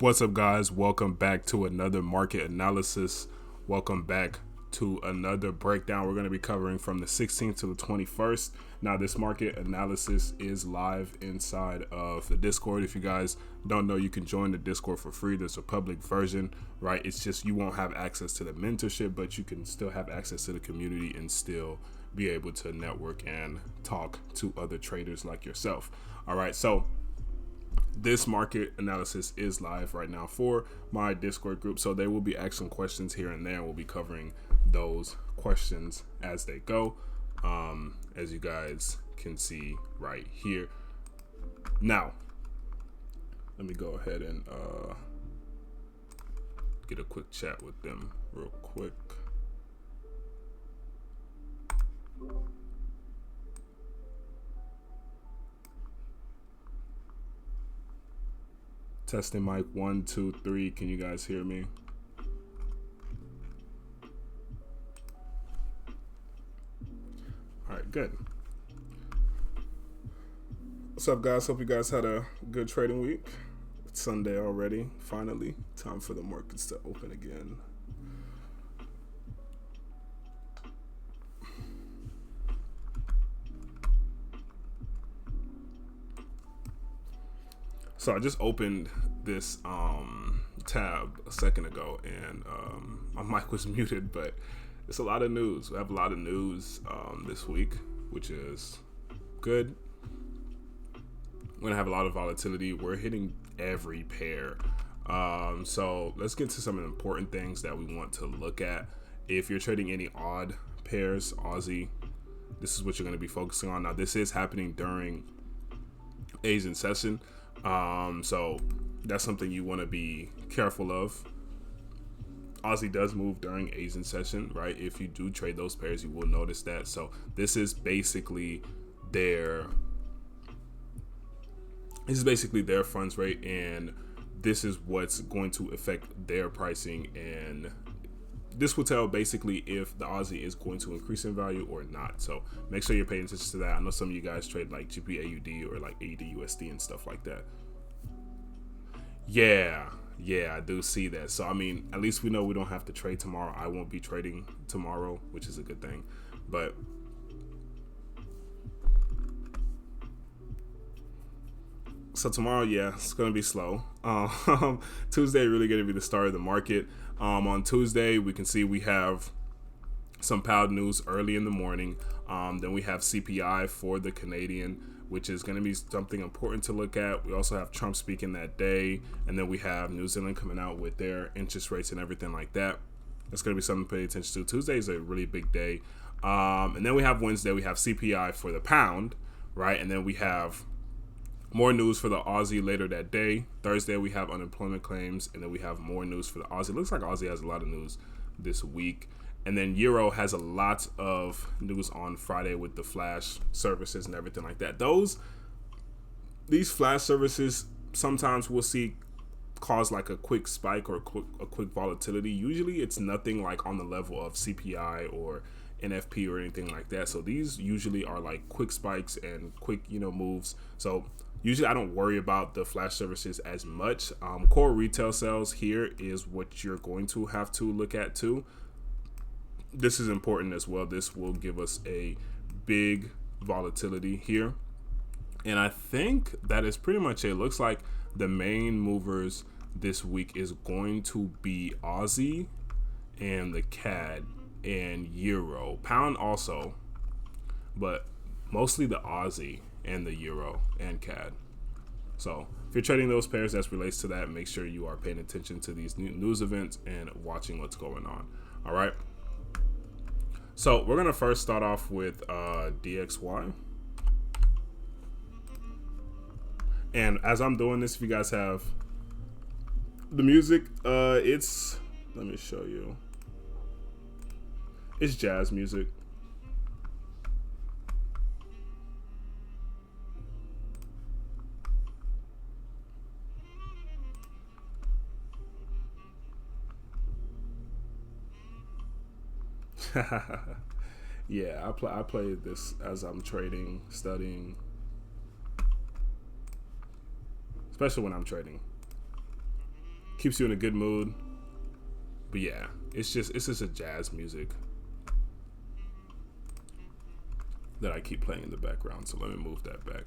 What's up, guys? Welcome back to another market analysis. Welcome back to another breakdown. We're going to be covering from the 16th to the 21st. Now, this market analysis is live inside of the Discord. If you guys don't know, you can join the Discord for free. There's a public version, right? It's just you won't have access to the mentorship, but you can still have access to the community and still be able to network and talk to other traders like yourself. All right, so this market analysis is live right now for my Discord group, so they will be asking questions here and there. We'll be covering those questions as they go, as you guys can see right here. Now, let me go ahead and get a quick chat with them real quick. Testing mic 1, 2, 3. Can you guys hear me? All right, good. What's up, guys? Hope you guys had a good trading week. It's Sunday already. Finally, time for the markets to open again. So I just opened this tab a second ago, and my mic was muted, but it's a lot of news. We have a lot of news this week, which is good. We're gonna have a lot of volatility. We're hitting every pair. So let's get to some of the important things that we want to look at. If you're trading any odd pairs, Aussie, this is what you're gonna be focusing on. Now, this is happening during Asian session. So that's something you want to be careful of. Aussie does move during Asian session, right? If you do trade those pairs, you will notice that. So this is basically their funds rate, and this is what's going to affect their pricing, and this will tell basically if the Aussie is going to increase in value or not. So make sure you're paying attention to that. I know some of you guys trade like GPAUD or like AUD USD and stuff like that. Yeah, I do see that. So I mean, at least we know we don't have to trade tomorrow. I won't be trading tomorrow, which is a good thing. But so tomorrow, yeah, it's gonna be slow. Tuesday really gonna be the start of the market. On Tuesday, we can see we have some pound news early in the morning. Then we have CPI for the Canadian, which is going to be something important to look at. We also have Trump speaking that day, and then we have New Zealand coming out with their interest rates and everything like that. That's going to be something to pay attention to. Tuesday is a really big day. And then we have Wednesday, we have CPI for the pound, right? And then we have more news for the Aussie later that day. Thursday, we have unemployment claims, and then we have more news for the Aussie. Looks like Aussie has a lot of news this week. And then Euro has a lot of news on Friday with the flash services and everything like that. These flash services sometimes we'll see cause like a quick spike or a quick volatility. Usually it's nothing like on the level of CPI or NFP or anything like that. So these usually are like quick spikes and quick, moves. So usually I don't worry about the flash services as much. Core retail sales here is what you're going to have to look at too. This is important as well. This will give us a big volatility here. And I think that is pretty much it. Looks like the main movers this week is going to be Aussie and the CAD and Euro. Pound also, but mostly the Aussie and the Euro and CAD. So if you're trading those pairs that relates to that, make sure you are paying attention to these news events and watching what's going on. All right. So we're going to first start off with DXY. And as I'm doing this, if you guys have the music, let me show you. It's jazz music. Yeah, I play this as I'm trading, studying, especially when I'm trading. keeps you in a good mood. But yeah, it's just a jazz music that I keep playing in the background. So let me move that back.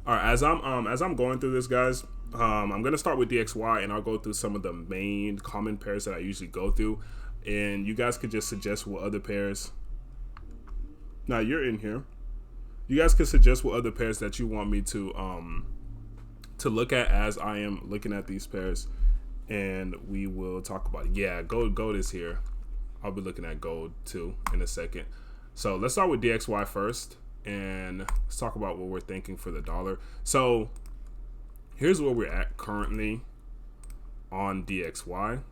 All right, as I'm going through this, guys, I'm gonna start with DXY, and I'll go through some of the main common pairs that I usually go through, and you guys could just suggest what other pairs. Now you're in here. You guys could suggest what other pairs that you want me to look at as I am looking at these pairs, and we will talk about it. Yeah, gold is here. I'll be looking at gold too in a second. So let's start with DXY first. And let's talk about what we're thinking for the dollar. So here's where we're at currently on DXY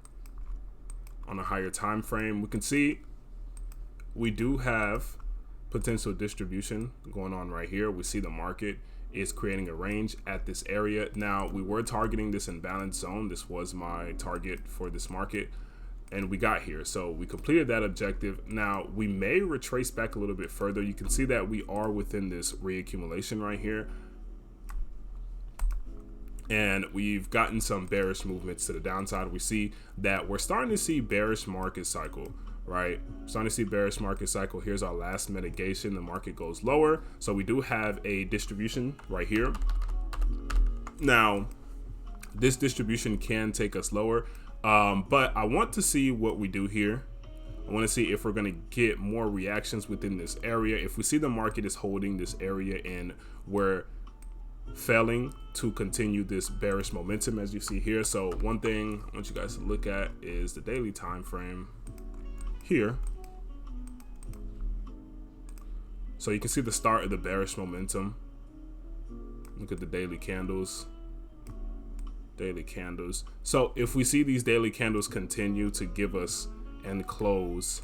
on a higher time frame. We can see we do have potential distribution going on right here. We see the market is creating a range at this area. Now, we were targeting this imbalance zone. This was my target for this market, and we got here. So we completed that objective. Now we may retrace back a little bit further. You can see that we are within this reaccumulation right here, and we've gotten some bearish movements to the downside. We see that we're starting to see bearish market cycle, right? Starting to see bearish market cycle. Here's our last mitigation. The market goes lower, so we do have a distribution right here. Now this distribution can take us lower. But I want to see what we do here. I want to see if we're going to get more reactions within this area. If we see the market is holding this area and we're failing to continue this bearish momentum, as you see here. So one thing I want you guys to look at is the daily time frame here. So you can see the start of the bearish momentum. Look at the daily candles. So if we see these daily candles continue to give us and close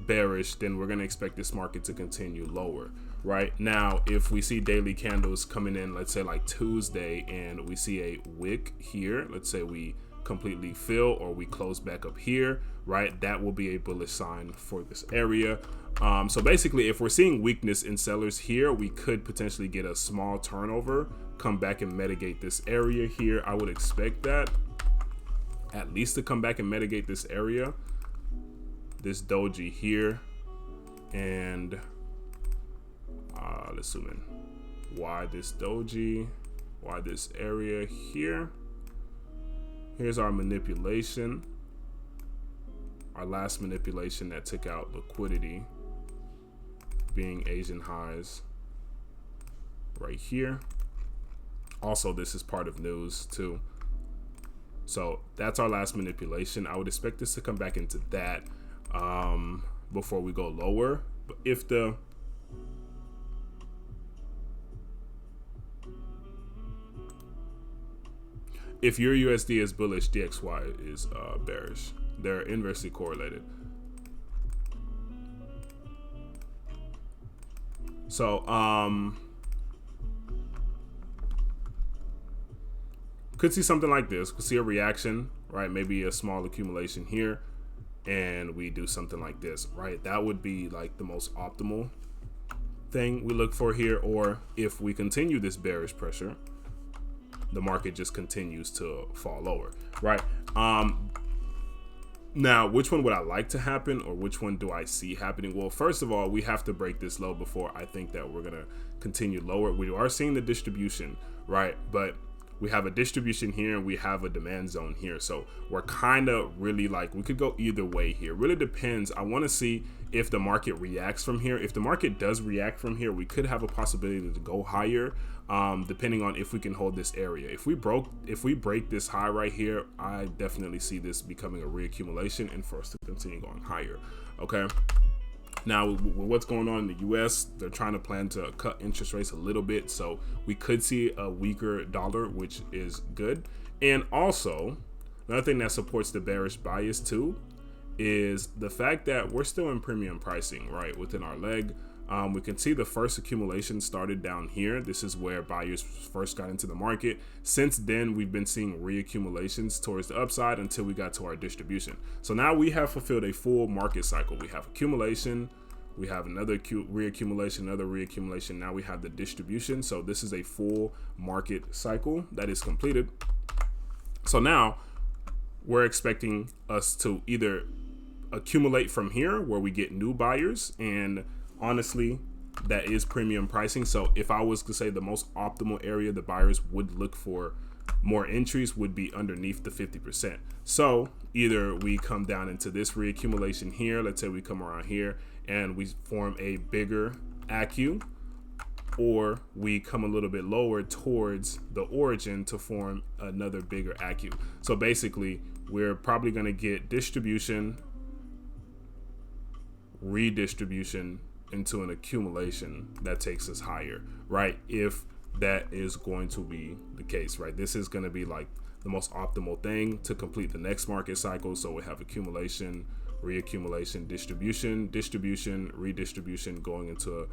bearish, then we're going to expect this market to continue lower. Right now, if we see daily candles coming in, let's say like Tuesday, and we see a wick here, let's say we completely fill or we close back up here, right, that will be a bullish sign for this area. So basically, if we're seeing weakness in sellers here, we could potentially get a small turnover, come back and mitigate this area here. I would expect that at least to come back and mitigate this area, this doji here, and let's zoom in. Why this doji? Why this area here? Here's our manipulation, our last manipulation that took out liquidity, being Asian highs right here. Also, this is part of news too. So that's our last manipulation. I would expect this to come back into that before we go lower. But if your USD is bullish, DXY is bearish. They're inversely correlated. So could see something like this. Could see a reaction, right? Maybe a small accumulation here, and we do something like this, right? That would be like the most optimal thing we look for here. Or if we continue this bearish pressure, the market just continues to fall lower, right? Now, which one would I like to happen, or which one do I see happening? Well, first of all, we have to break this low before I think that we're gonna continue lower. We are seeing the distribution, right? But we have a distribution here and we have a demand zone here. So we're kind of really like, we could go either way here. Really depends. I want to see if the market reacts from here. If the market does react from here, we could have a possibility to go higher, depending on if we can hold this area. If we break this high right here, I definitely see this becoming a reaccumulation and for us to continue going higher. Okay. Now, what's going on in the US, they're trying to plan to cut interest rates a little bit. So we could see a weaker dollar, which is good. And also, another thing that supports the bearish bias too is the fact that we're still in premium pricing, right, within our leg. We can see the first accumulation started down here. This is where buyers first got into the market. Since then, we've been seeing reaccumulations towards the upside until we got to our distribution. So now we have fulfilled a full market cycle. We have accumulation, We have another reaccumulation, another reaccumulation. Now we have the distribution. So this is a full market cycle that is completed. So now we're expecting us to either accumulate from here where we get new buyers, and honestly, that is premium pricing. So if I was to say the most optimal area the buyers would look for more entries would be underneath the 50%. So either we come down into this reaccumulation here, let's say we come around here and we form a bigger ACU, or we come a little bit lower towards the origin to form another bigger ACU. So basically we're probably going to get distribution, redistribution into an accumulation that takes us higher, right? If that is going to be the case, right? This is going to be like the most optimal thing to complete the next market cycle. So we have accumulation, reaccumulation, distribution, distribution, redistribution, going into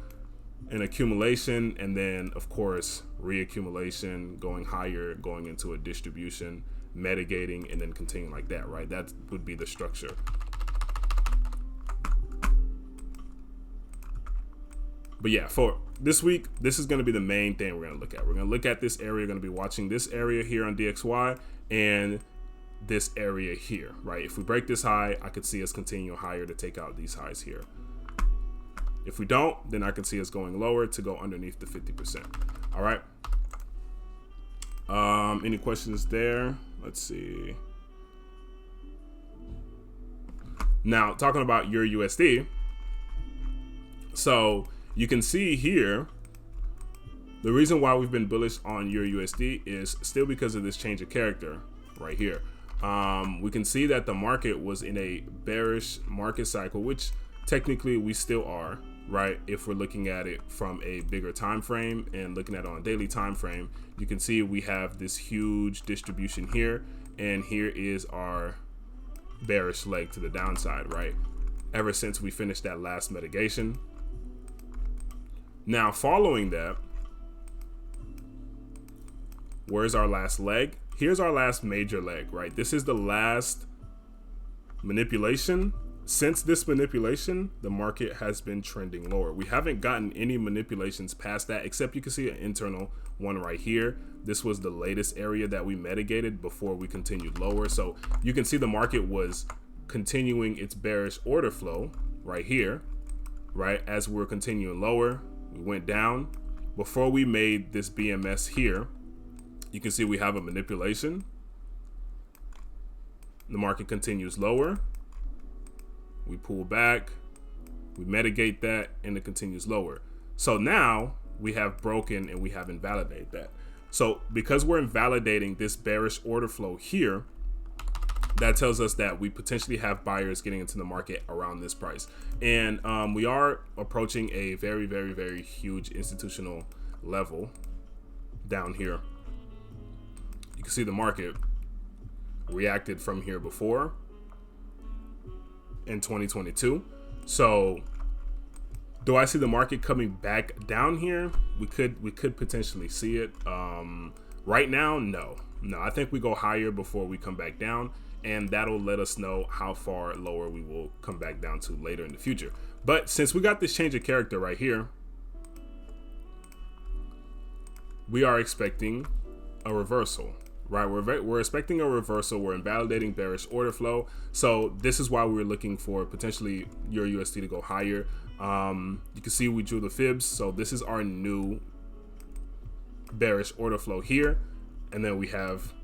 an accumulation, and then of course reaccumulation, going higher, going into a distribution, mitigating, and then continuing like that, right? That would be the structure. But yeah, for this week, this is going to be the main thing we're going to look at. We're going to look at this area. We're going to be watching this area here on DXY and this area here, right? If we break this high, I could see us continue higher to take out these highs here. If we don't, then I can see us going lower to go underneath the 50%. All right. Any questions there? Let's see. Now, talking about your USD. So you can see here, the reason why we've been bullish on your USD is still because of this change of character right here. We can see that the market was in a bearish market cycle, which technically we still are, right? If we're looking at it from a bigger time frame and looking at it on a daily time frame, you can see we have this huge distribution here, and here is our bearish leg to the downside, right? Ever since we finished that last mitigation. Now, following that, where's our last leg? Here's our last major leg, right? This is the last manipulation. Since this manipulation, the market has been trending lower. We haven't gotten any manipulations past that, except you can see an internal one right here. This was the latest area that we mitigated before we continued lower. So you can see the market was continuing its bearish order flow right here, right? As we're continuing lower, we went down. Before we made this BMS here, you can see we have a manipulation. The market continues lower. We pull back, we mitigate that, and it continues lower. So now we have broken and we have invalidated that. So because we're invalidating this bearish order flow here, that tells us that we potentially have buyers getting into the market around this price. And we are approaching a very, very, very huge institutional level down here. You can see the market reacted from here before in 2022. So do I see the market coming back down here? We could potentially see it. Right now, no. I think we go higher before we come back down, and that'll let us know how far lower we will come back down to later in the future. But since we got this change of character right here, we are expecting a reversal. Right, we're expecting a reversal. We're invalidating bearish order flow. So this is why we were looking for potentially your USD to go higher. You can see we drew the fibs. So this is our new bearish order flow here. And then we have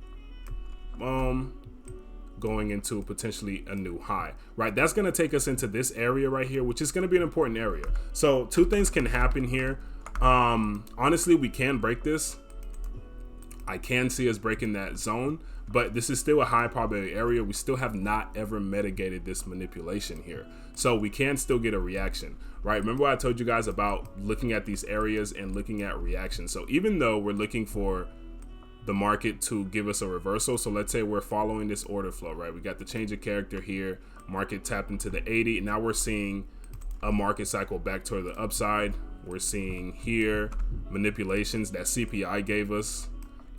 going into potentially a new high, right? That's going to take us into this area right here, which is going to be an important area. So two things can happen here. Honestly, we can break this. I can see us breaking that zone, but this is still a high probability area. We still have not ever mitigated this manipulation here. So we can still get a reaction, right? Remember what I told you guys about looking at these areas and looking at reactions. So even though we're looking for the market to give us a reversal, so let's say we're following this order flow, right? We got the change of character here, market tapped into the 80. Now we're seeing a market cycle back toward the upside. We're seeing here manipulations that CPI gave us,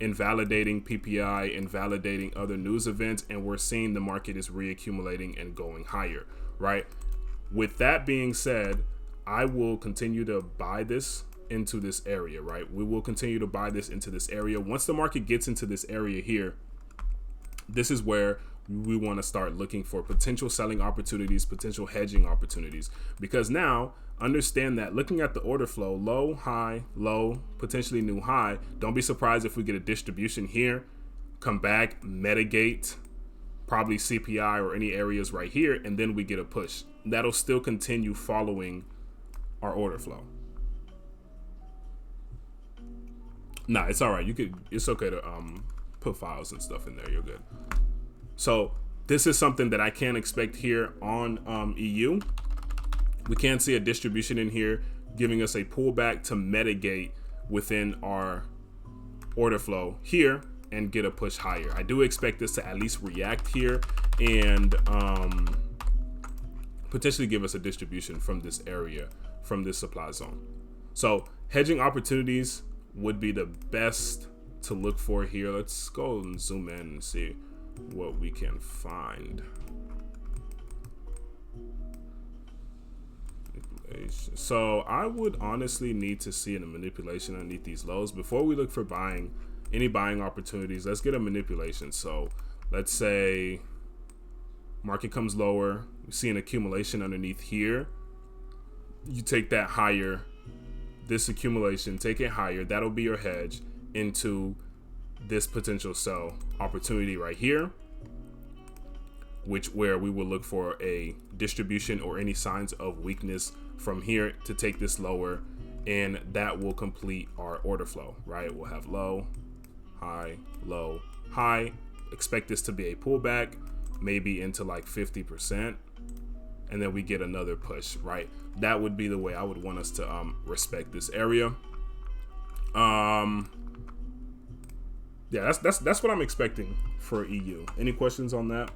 invalidating PPI, invalidating other news events, and we're seeing the market is reaccumulating and going higher, right? With that being said, I will continue to buy this into this area, right? We will continue to buy this into this area. Once the market gets into this area here, this is where we want to start looking for potential selling opportunities, potential hedging opportunities, because now understand that looking at the order flow, low, high, low, potentially new high, don't be surprised if we get a distribution here, come back, mitigate, probably CPI or any areas right here, and then we get a push. That'll still continue following our order flow. Nah, it's all right. It's okay to put files and stuff in there. You're good. So this is something that I can expect here on EU. We can see a distribution in here giving us a pullback to mitigate within our order flow here and get a push higher. I do expect this to at least react here and potentially give us a distribution from this area, from this supply zone. So hedging opportunities would be the best to look for here. Let's go and zoom in and see what we can find. So I would honestly need to see a manipulation underneath these lows before we look for any buying opportunities. Let's get a manipulation. So let's say market comes lower, we see an accumulation underneath here. You take that higher, this accumulation, take it higher, that'll be your hedge into this potential sell opportunity right here, where we will look for a distribution or any signs of weakness from here to take this lower, and that will complete our order flow, right? We'll have low, high, low, high. Expect this to be a pullback, maybe into like 50%, and then we get another push, right? That would be the way I would want us to respect this area. Yeah, that's what I'm expecting for EU. Any questions on that?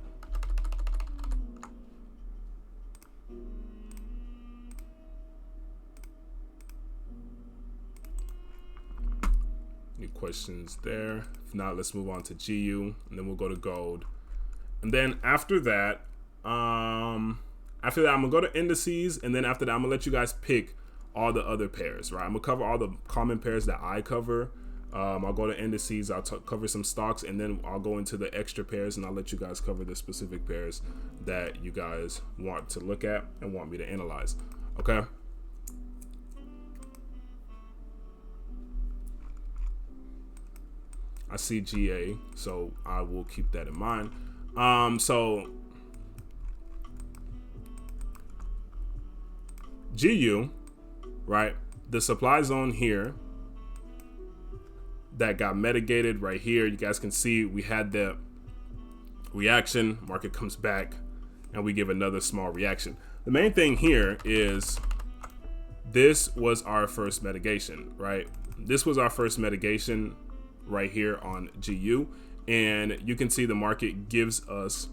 Any questions there? If not, let's move on to GU, and then we'll go to gold. And then after that, I'm gonna go to indices, and then after that, I'm gonna let you guys pick all the other pairs, right? I'm gonna cover all the common pairs that I cover. I'll go to indices, I'll cover some stocks, and then I'll go into the extra pairs, and I'll let you guys cover the specific pairs that you guys want to look at and want me to analyze, okay? I see GA, so I will keep that in mind. So GU, right? The supply zone here that got mitigated right here. You guys can see we had the reaction, market comes back, and we give another small reaction. The main thing here is this was our first mitigation, right? This was our first mitigation right here on GU, and you can see the market gives us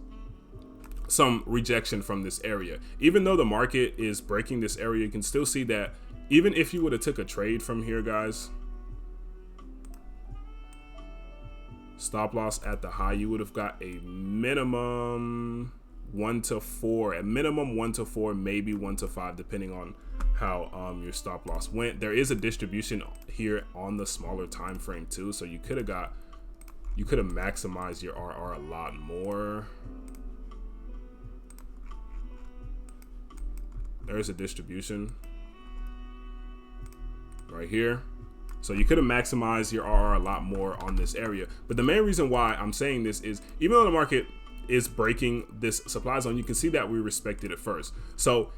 some rejection from this area. Even though the market is breaking this area, you can still see that even if you would have took a trade from here, guys, stop loss at the high, you would have got a minimum 1 to 4, a minimum 1 to 4, maybe 1 to 5, depending on how your stop loss went. There is a distribution here on the smaller time frame too, so you could have maximized your RR a lot more. There's a distribution right here. So you could have maximized your RR a lot more on this area. But the main reason why I'm saying this is even though the market is breaking this supply zone, you can see that we respected it first. So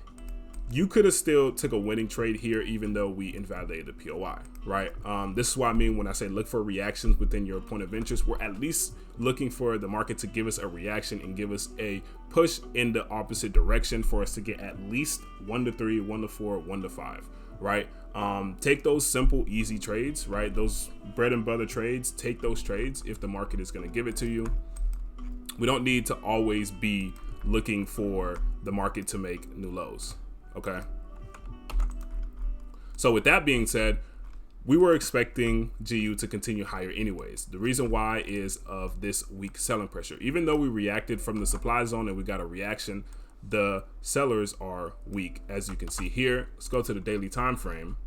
you could have still took a winning trade here, even though we invalidated the POI, right? This is what I mean when I say look for reactions within your point of interest. We're at least looking for the market to give us a reaction and give us a push in the opposite direction for us to get at least 1 to 3, 1 to 4, 1 to 5, right? Take those simple, easy trades, right? Those bread and butter trades, take those trades if the market is going to give it to you. We don't need to always be looking for the market to make new lows. Okay. So with that being said, we were expecting GU to continue higher anyways. The reason why is of this weak selling pressure. Even though we reacted from the supply zone and we got a reaction, the sellers are weak, as you can see here. Let's go to the daily time frame.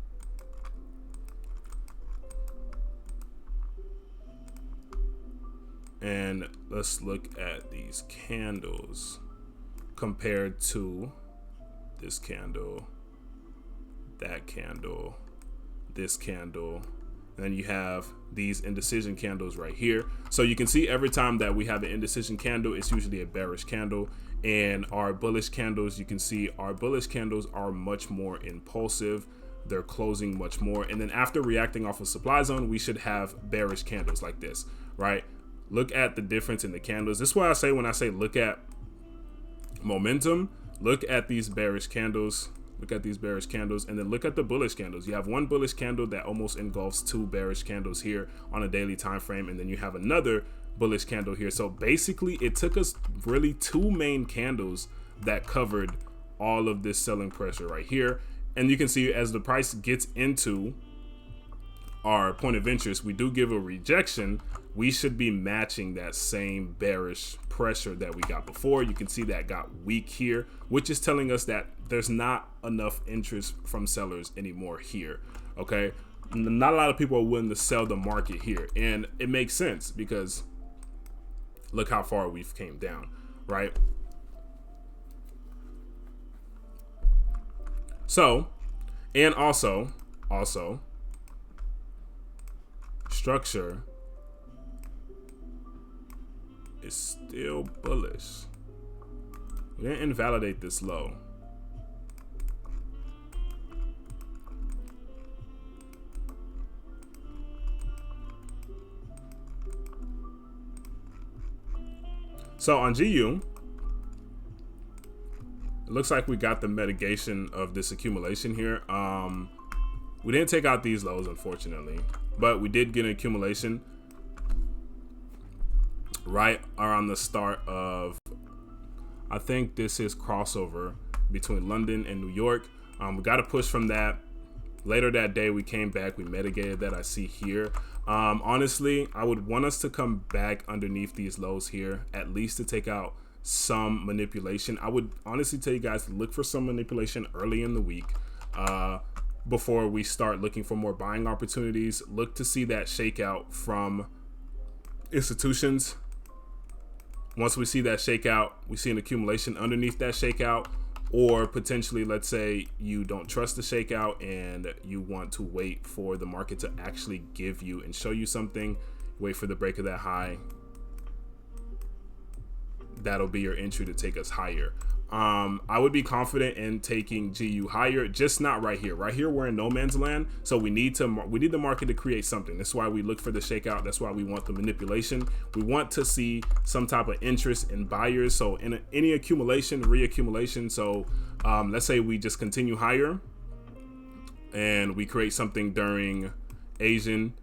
And let's look at these candles compared to this candle, that candle, this candle. And then you have these indecision candles right here. So you can see every time that we have an indecision candle, it's usually a bearish candle. And our bullish candles, you can see our bullish candles are much more impulsive. They're closing much more. And then after reacting off a supply zone, we should have bearish candles like this, right? Look at the difference in the candles. This is why I say, when I say look at momentum, look at these bearish candles. Look at these bearish candles, and then look at the bullish candles. You have one bullish candle that almost engulfs two bearish candles here on a daily time frame, and then you have another bullish candle here. So basically, it took us really two main candles that covered all of this selling pressure right here. And you can see as the price gets into our point of interest, we do give a rejection. We should be matching that same bearish pressure that we got before. You can see that got weak here, which is telling us that there's not enough interest from sellers anymore here. Okay, not a lot of people are willing to sell the market here, and it makes sense because look how far we've came down, right? So, and also structure is still bullish. We didn't invalidate this low. So on GU, it looks like we got the mitigation of this accumulation here. We didn't take out these lows, unfortunately, but we did get an accumulation right around the start of, I think this is crossover between London and New York. We got a push from that. Later that day, we came back, we mitigated that, I see here. Honestly, I would want us to come back underneath these lows here, at least to take out some manipulation. I would honestly tell you guys to look for some manipulation early in the week before we start looking for more buying opportunities. Look to see that shakeout from institutions. Once we see that shakeout, we see an accumulation underneath that shakeout, or potentially, let's say you don't trust the shakeout and you want to wait for the market to actually give you and show you something, wait for the break of that high. That'll be your entry to take us higher. I would be confident in taking GU higher, just not right here. Right here, we're in no man's land, so we need the market to create something. That's why we look for the shakeout. That's why we want the manipulation. We want to see some type of interest in buyers. So in any accumulation, reaccumulation. So let's say we just continue higher and we create something during Asian.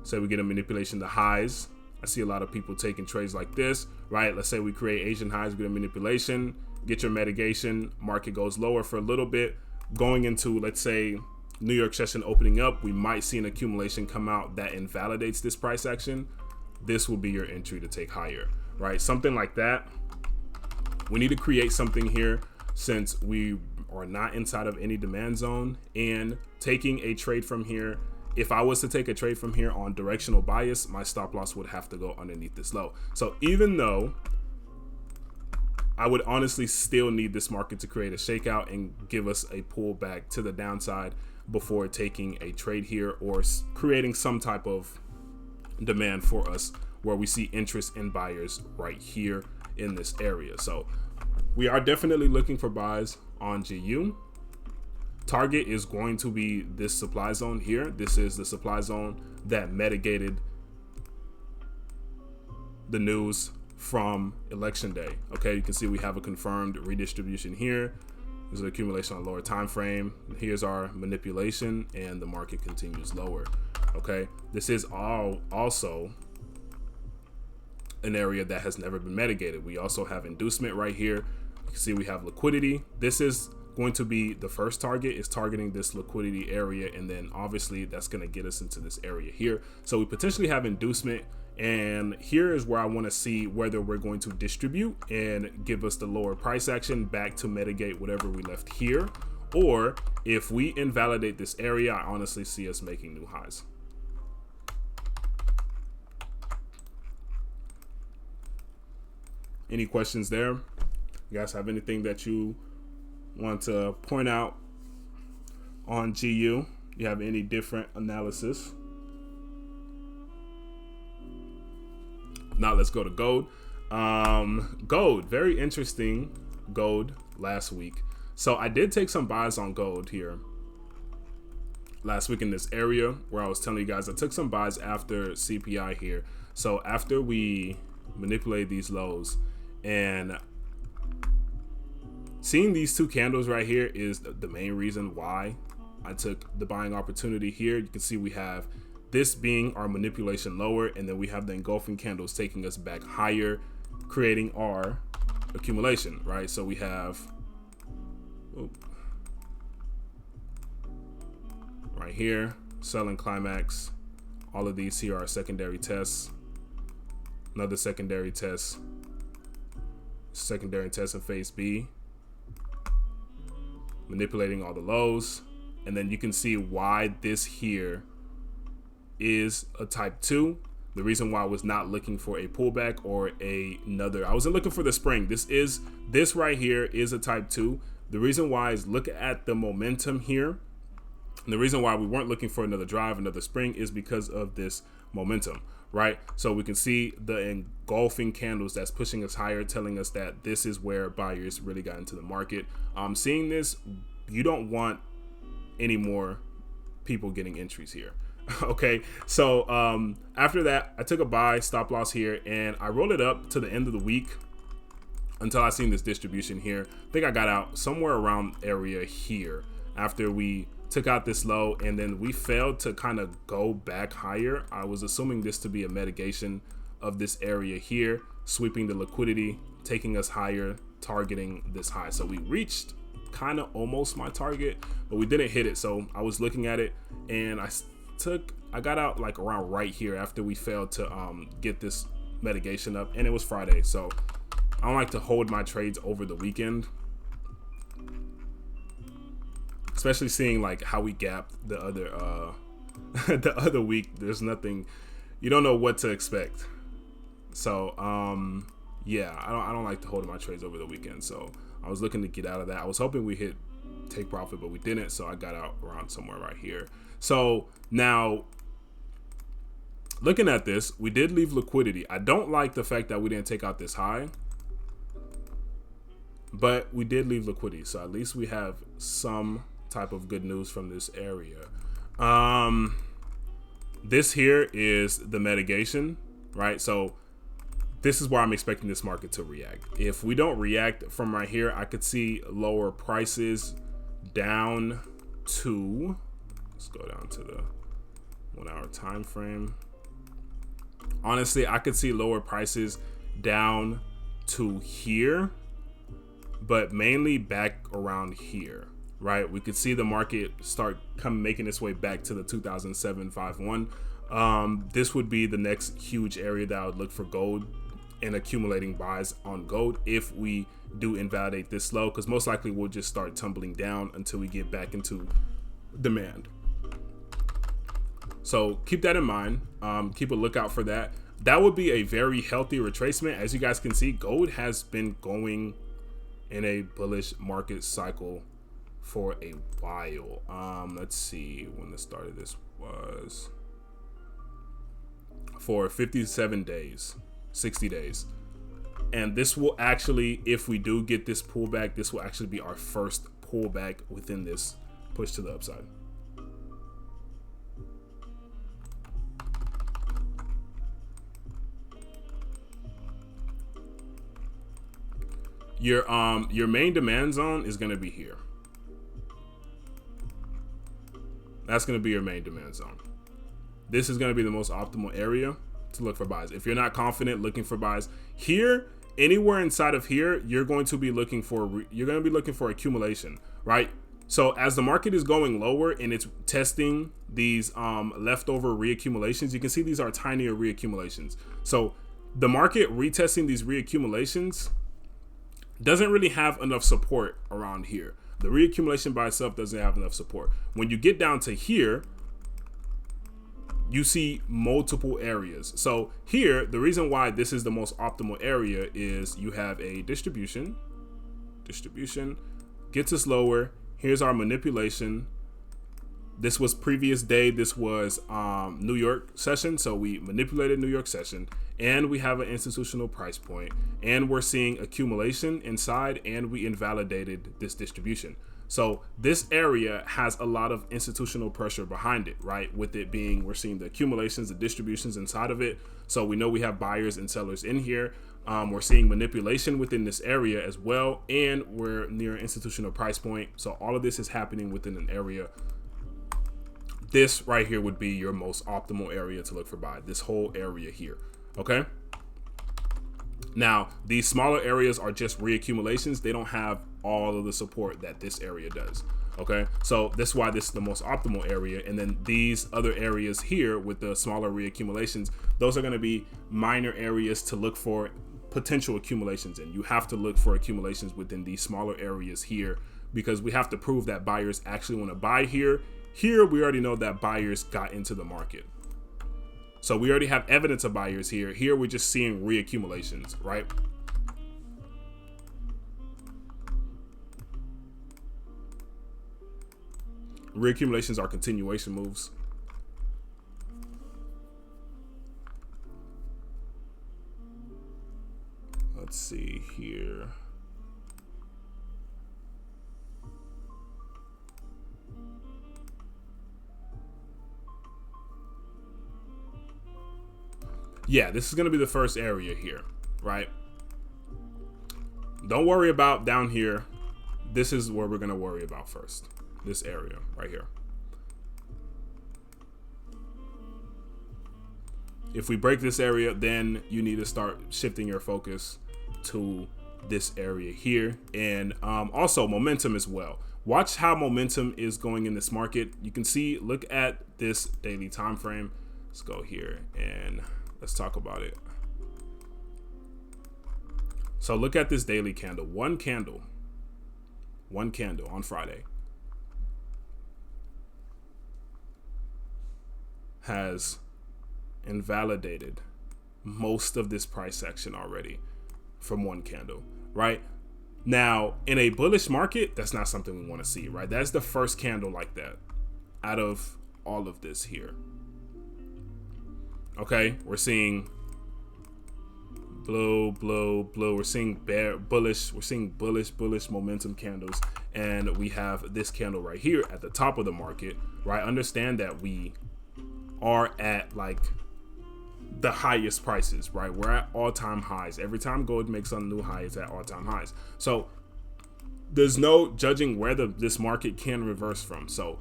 Say we get a manipulation to highs. I see a lot of people taking trades like this, right? Let's say we create Asian highs, get a manipulation, get your mitigation, market goes lower for a little bit. Going into, let's say, New York session opening up, we might see an accumulation come out that invalidates this price action. This will be your entry to take higher, right? Something like that. We need to create something here since we are not inside of any demand zone, and taking a trade from here. If I was to take a trade from here on directional bias, my stop loss would have to go underneath this low. So even though I would honestly still need this market to create a shakeout and give us a pullback to the downside before taking a trade here, or creating some type of demand for us where we see interest in buyers right here in this area. So we are definitely looking for buys on GU. Target is going to be this supply zone here. This is the supply zone that mitigated the news from election day. Okay, you can see we have a confirmed redistribution here. There's an accumulation on lower time frame. Here's our manipulation, and the market continues lower. Okay, this is also an area that has never been mitigated. We also have inducement right here. You can see we have liquidity. This is going to be the first target, is targeting this liquidity area, and then obviously that's going to get us into this area here. So we potentially have inducement And here is where I want to see whether we're going to distribute and give us the lower price action back to mitigate whatever we left here, or if we invalidate this area, I honestly see us making new highs. Any questions there? You guys have anything that you want to point out on GU? You have any different analysis? Now let's go to gold. Gold, very interesting gold last week. So I did take some buys on gold here last week in this area where I was telling you guys I took some buys after CPI here. So after we manipulate these lows, and seeing these two candles right here is the main reason why I took the buying opportunity here. You can see we have this being our manipulation lower, and then we have the engulfing candles taking us back higher, creating our accumulation, right? So we have right here, selling climax. All of these here are secondary tests. Another secondary test in phase B, manipulating all the lows. And then you can see why this here is a type 2. The reason why I was not looking for a pullback or another, I wasn't looking for the spring. This right here is a type 2. The reason why is look at the momentum here. And the reason why we weren't looking for another drive, another spring, is because of this momentum, right? So we can see the engulfing candles that's pushing us higher, telling us that this is where buyers really got into the market. Seeing this, you don't want any more people getting entries here. Okay, so after that, I took a buy, stop loss here, and I rolled it up to the end of the week until I seen this distribution here. I think I got out somewhere around area here after we took out this low, and then we failed to kind of go back higher. I was assuming this to be a mitigation of this area here, sweeping the liquidity, taking us higher, targeting this high. So we reached kind of almost my target, but we didn't hit it. So I was looking at it, and I got out like around right here after we failed to get this mitigation up, and it was Friday. So I don't like to hold my trades over the weekend, especially seeing like how we gapped the other the other week. There's nothing, you don't know what to expect. So yeah, I don't like to hold my trades over the weekend. So I was looking to get out of that. I was hoping we hit take profit, but we didn't. So I got out around somewhere right here. So now looking at this, we did leave liquidity. I don't like the fact that we didn't take out this high, but we did leave liquidity. So at least we have some type of good news from this area. This here is the mitigation, right? So this is where I'm expecting this market to react. If we don't react from right here, I could see lower prices down to, let's go down to the 1 hour time frame. Honestly, I could see lower prices down to here, but mainly back around here, right? We could see the market start making its way back to the 2007-5-1. This would be the next huge area that I would look for gold and accumulating buys on gold if we do invalidate this low, because most likely we'll just start tumbling down until we get back into demand. So keep that in mind. Keep a lookout for that. That would be a very healthy retracement. As you guys can see, gold has been going in a bullish market cycle for a while. Let's see when the start of this was. For 57 days, 60 days. And this will actually, if we do get this pullback, this will actually be our first pullback within this push to the upside. Your main demand zone is going to be here. That's going to be your main demand zone. This is going to be the most optimal area to look for buys. If you're not confident looking for buys here, anywhere inside of here, you're going to be looking for accumulation, right? So as the market is going lower and it's testing these leftover reaccumulations, you can see these are tinier reaccumulations. So the market retesting these reaccumulations doesn't really have enough support around here. The reaccumulation by itself doesn't have enough support. When you get down to here, you see multiple areas. So here, the reason why this is the most optimal area is you have a distribution gets us lower. Here's our manipulation. This was previous day. This was New York session. So we manipulated New York session, and we have an institutional price point, and we're seeing accumulation inside, and we invalidated this distribution. So this area has a lot of institutional pressure behind it, right? With it being, we're seeing the accumulations, the distributions inside of it. So we know we have buyers and sellers in here. We're seeing manipulation within this area as well, and we're near institutional price point. So all of this is happening within an area. This right here would be your most optimal area to look for buy, this whole area here, okay? Now, these smaller areas are just reaccumulations. They don't have all of the support that this area does, okay? So that's why this is the most optimal area. And then these other areas here with the smaller reaccumulations, those are gonna be minor areas to look for potential accumulations in. You have to look for accumulations within these smaller areas here, because we have to prove that buyers actually wanna buy here. Here, we already know that buyers got into the market. So we already have evidence of buyers here. Here, we're just seeing reaccumulations, right? Reaccumulations are continuation moves. Let's see here. Yeah, this is going to be the first area here, right? Don't worry about down here. This is where we're going to worry about first. This area right here. If we break this area, then you need to start shifting your focus to this area here. And also momentum as well. Watch how momentum is going in this market. You can see, look at this daily time frame. Let's go here and let's talk about it. So look at this daily candle. One candle on Friday has invalidated most of this price action already from one candle, right? Now, in a bullish market, that's not something we want to see, right? That's the first candle like that out of all of this here. Okay, we're seeing blow. We're seeing bullish momentum candles, and we have this candle right here at the top of the market, right? Understand that we are at like the highest prices, right? We're at all-time highs. Every time gold makes a new high, it's at all-time highs. So there's no judging where this market can reverse from. So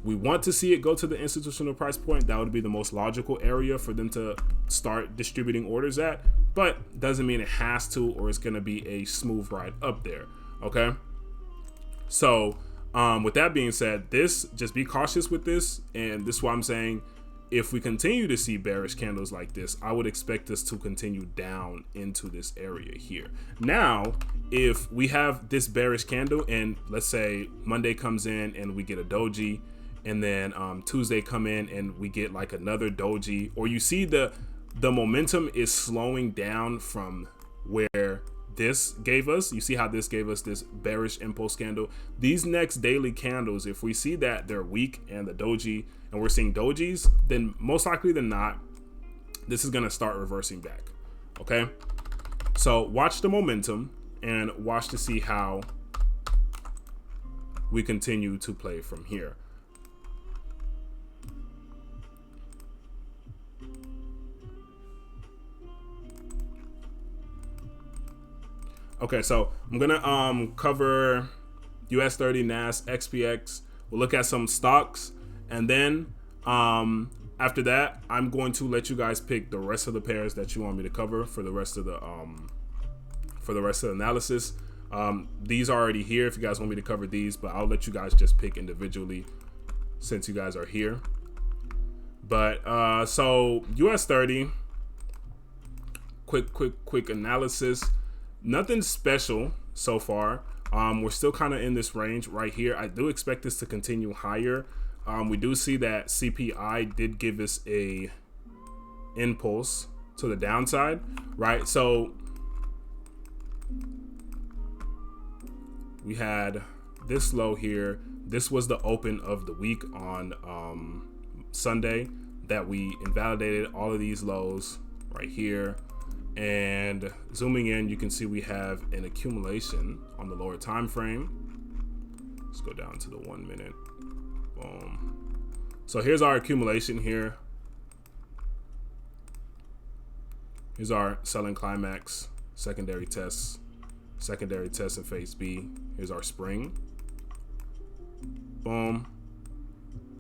we want to see it go to the institutional price point. That would be the most logical area for them to start distributing orders at, but doesn't mean it has to, or it's going to be a smooth ride up there. Okay. So with that being said, just be cautious with this. And this is why I'm saying, if we continue to see bearish candles like this, I would expect us to continue down into this area here. Now, if we have this bearish candle and let's say Monday comes in and we get a doji, and then Tuesday come in and we get like another doji, or you see the momentum is slowing down from where this gave us. You see how this gave us this bearish impulse candle. These next daily candles, if we see that they're weak and the doji, and we're seeing dojis, then most likely than not, this is gonna start reversing back, okay? So watch the momentum and watch to see how we continue to play from here. Okay, so I'm gonna cover US 30, NAS, XPX. We'll look at some stocks, and then after that, I'm going to let you guys pick the rest of the pairs that you want me to cover for the rest of the analysis. These are already here if you guys want me to cover these, but I'll let you guys just pick individually since you guys are here. But so US 30, quick analysis. Nothing special so far. We're still kind of in this range right here. I do expect this to continue higher. We do see that CPI did give us a impulse to the downside, right? So we had this low here. This was the open of the week on Sunday that we invalidated all of these lows right here. And zooming in, you can see we have an accumulation on the lower time frame. Let's go down to the 1 minute. Boom. So here's our accumulation here. Here's our selling climax, secondary tests in phase B. Here's our spring. Boom.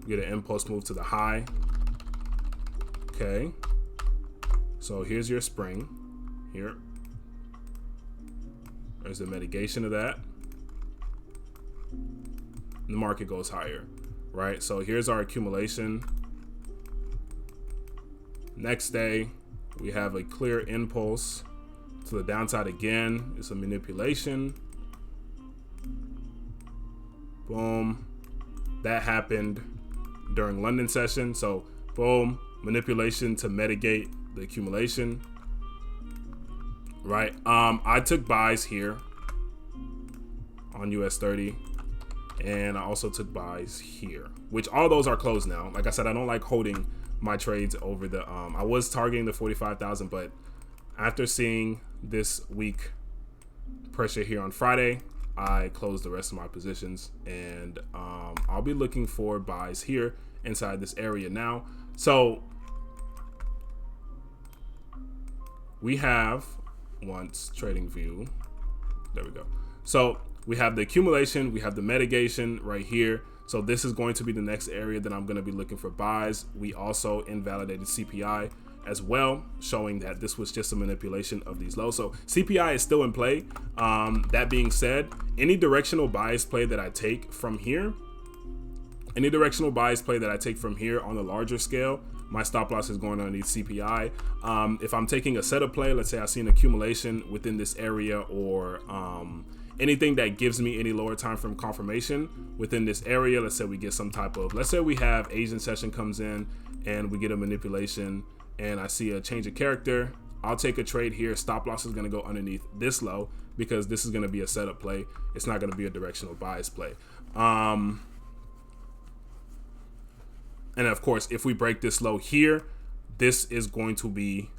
Get an impulse move to the high. Okay. So here's your spring here. There's the mitigation of that. And the market goes higher, right? So here's our accumulation. Next day, we have a clear impulse to the downside again. It's a manipulation. Boom. That happened during London session. So boom, manipulation to mitigate the accumulation, right? I took buys here on US 30, and I also took buys here, which all those are closed now. Like I said, I don't like holding my trades over the I was targeting the 45,000, but after seeing this weak pressure here on Friday, I closed the rest of my positions, and I'll be looking for buys here inside this area now. So we have once trading view. There we go. So we have the accumulation, we have the mitigation right here. So this is going to be the next area that I'm going to be looking for buys. We also invalidated CPI as well, showing that this was just a manipulation of these lows. So CPI is still in play. That being said, any directional bias play that I take from here, on the larger scale, my stop loss is going underneath CPI. If I'm taking a setup play, let's say I see an accumulation within this area, or anything that gives me any lower time frame confirmation within this area, let's say we get some type of, let's say we have Asian session comes in and we get a manipulation and I see a change of character, I'll take a trade here. Stop loss is going to go underneath this low because this is going to be a setup play. It's not going to be a directional bias play. And of course, if we break this low here, this is going to be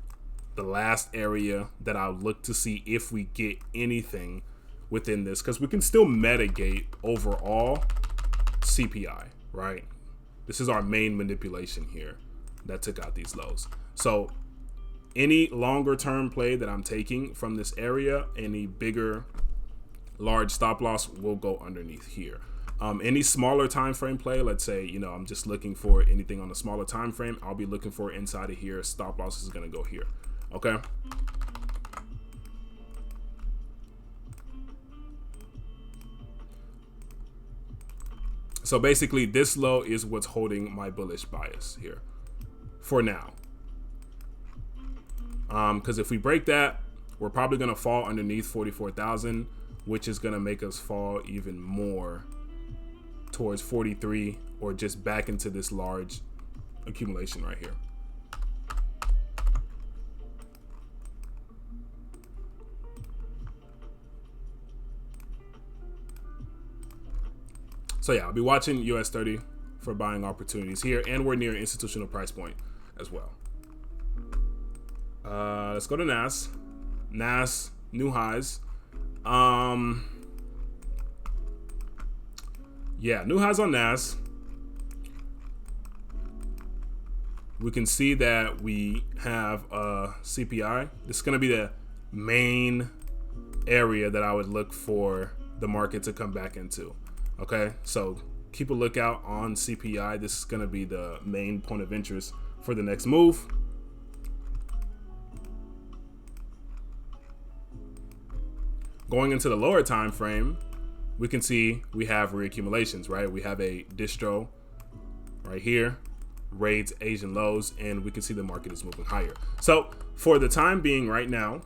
the last area that I'll look to see if we get anything within this, because we can still mitigate overall CPI, right? This is our main manipulation here that took out these lows. So any longer term play that I'm taking from this area, any bigger, large stop loss will go underneath here. Any smaller time frame play, let's say, you know, I'm just looking for anything on a smaller time frame, I'll be looking for inside of here. Stop loss is going to go here. Okay. So basically this low is what's holding my bullish bias here for now. Because if we break that, we're probably going to fall underneath 44,000, which is going to make us fall even more towards 43, or just back into this large accumulation right here. So yeah, I'll be watching US 30 for buying opportunities here, and we're near institutional price point as well. Let's go to NAS. NAS, new highs. Yeah, new highs on NAS. We can see that we have CPI. This is going to be the main area that I would look for the market to come back into. Okay, so keep a lookout on CPI. This is going to be the main point of interest for the next move. Going into the lower time frame, we can see we have reaccumulations, right? We have a distro right here, raids Asian lows, and we can see the market is moving higher. So for the time being right now,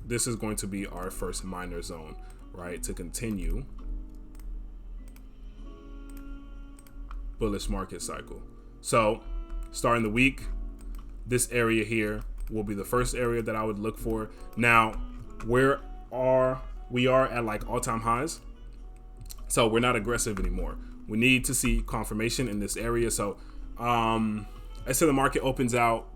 this is going to be our first minor zone, right? To continue bullish market cycle. So starting the week, this area here will be the first area that I would look for. Now, we are at like all-time highs, so we're not aggressive anymore. We need to see confirmation in this area. So I say the market opens out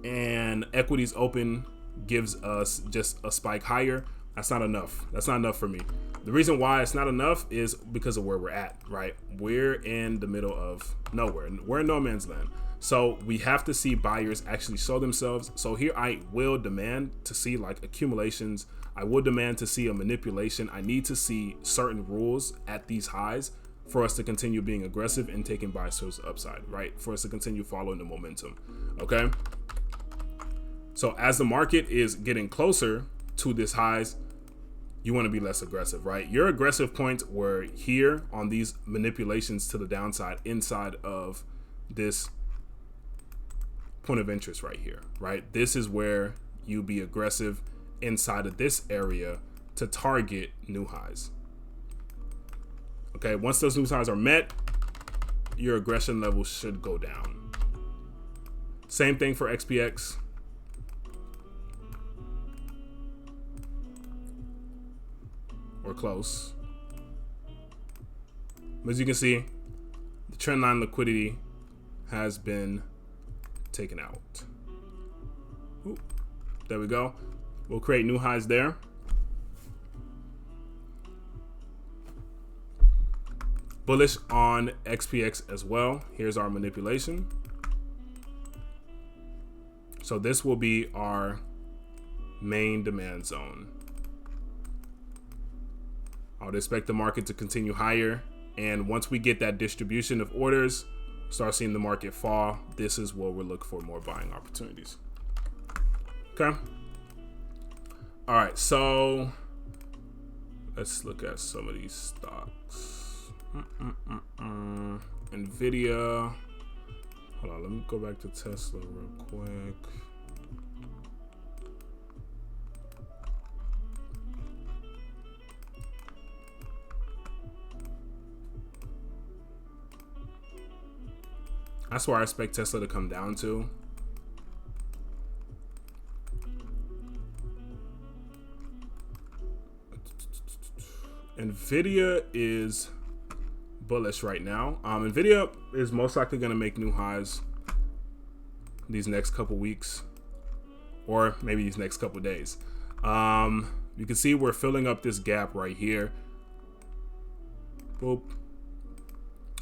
and equities open, gives us just a spike higher. That's not enough. That's not enough for me. The reason why it's not enough is because of where we're at, right? We're in the middle of nowhere. We're in no man's land. So we have to see buyers actually show themselves. So here I will demand to see like accumulations. I will demand to see a manipulation. I need to see certain rules at these highs for us to continue being aggressive and taking buys towards the upside, right? For us to continue following the momentum, okay? So as the market is getting closer to this highs, you want to be less aggressive, right? Your aggressive points were here on these manipulations to the downside inside of this point of interest right here, right? This is where you be aggressive inside of this area to target new highs. Okay, once those new highs are met, your aggression level should go down. Same thing for XPX. Or close. As you can see, the trend line liquidity has been taken out. Ooh, there we go. We'll create new highs there. Bullish on XPX as well. Here's our manipulation. So this will be our main demand zone. I would expect the market to continue higher. And once we get that distribution of orders, start seeing the market fall, this is where we'll look for more buying opportunities. Okay. All right, so let's look at some of these stocks. Nvidia. Hold on, let me go back to Tesla real quick. That's where I expect Tesla to come down to. Nvidia is bullish right now. Nvidia is most likely going to make new highs these next couple weeks, or maybe these next couple days. You can see we're filling up this gap right here. Boop.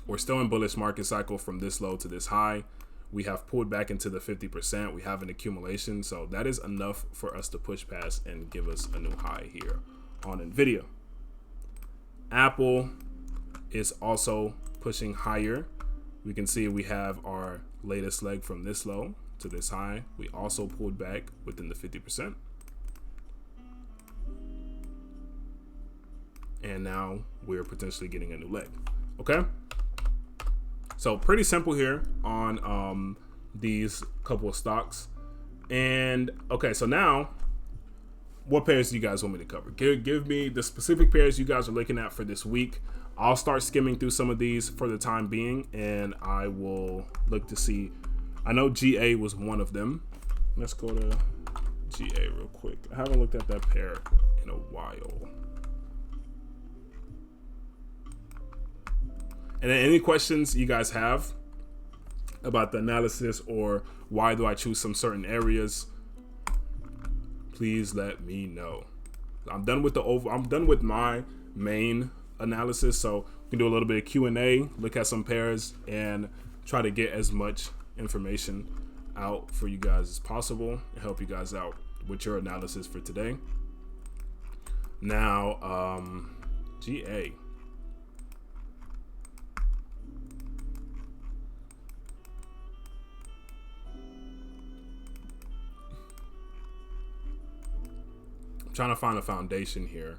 We're still in bullish market cycle from this low to this high. We have pulled back into the 50%. We have an accumulation, so that is enough for us to push past and give us a new high here on Nvidia. Apple is also pushing higher. We can see we have our latest leg from this low to this high. We also pulled back within the 50%. And now we're potentially getting a new leg. Okay. So pretty simple here on these couple of stocks. And okay, so now what pairs do you guys want me to cover? Give me the specific pairs you guys are looking at for this week. I'll start skimming through some of these for the time being, and I will look to see. I know GA was one of them. Let's go to GA real quick. I haven't looked at that pair in a while. And then any questions you guys have about the analysis or why do I choose some certain areas, please let me know. I'm done with my main analysis, so we can do a little bit of Q&A, look at some pairs, and try to get as much information out for you guys as possible and help you guys out with your analysis for today. Now, GA. trying to find a foundation here.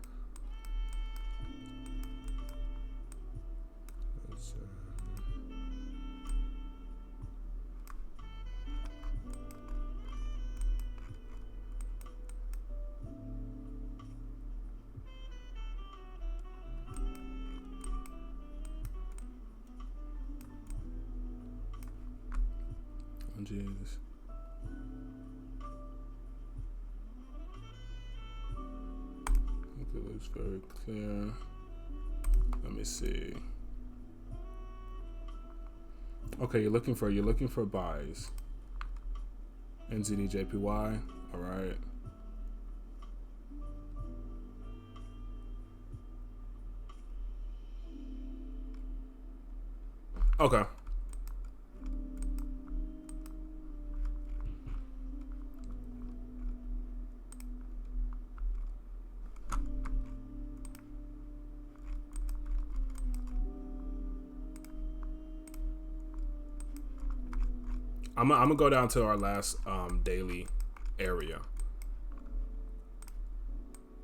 Jesus. Okay, looks very clear. Let me see. Okay, you're looking for buys. NZDJPY. All right. Okay. I'm gonna go down to our last daily area,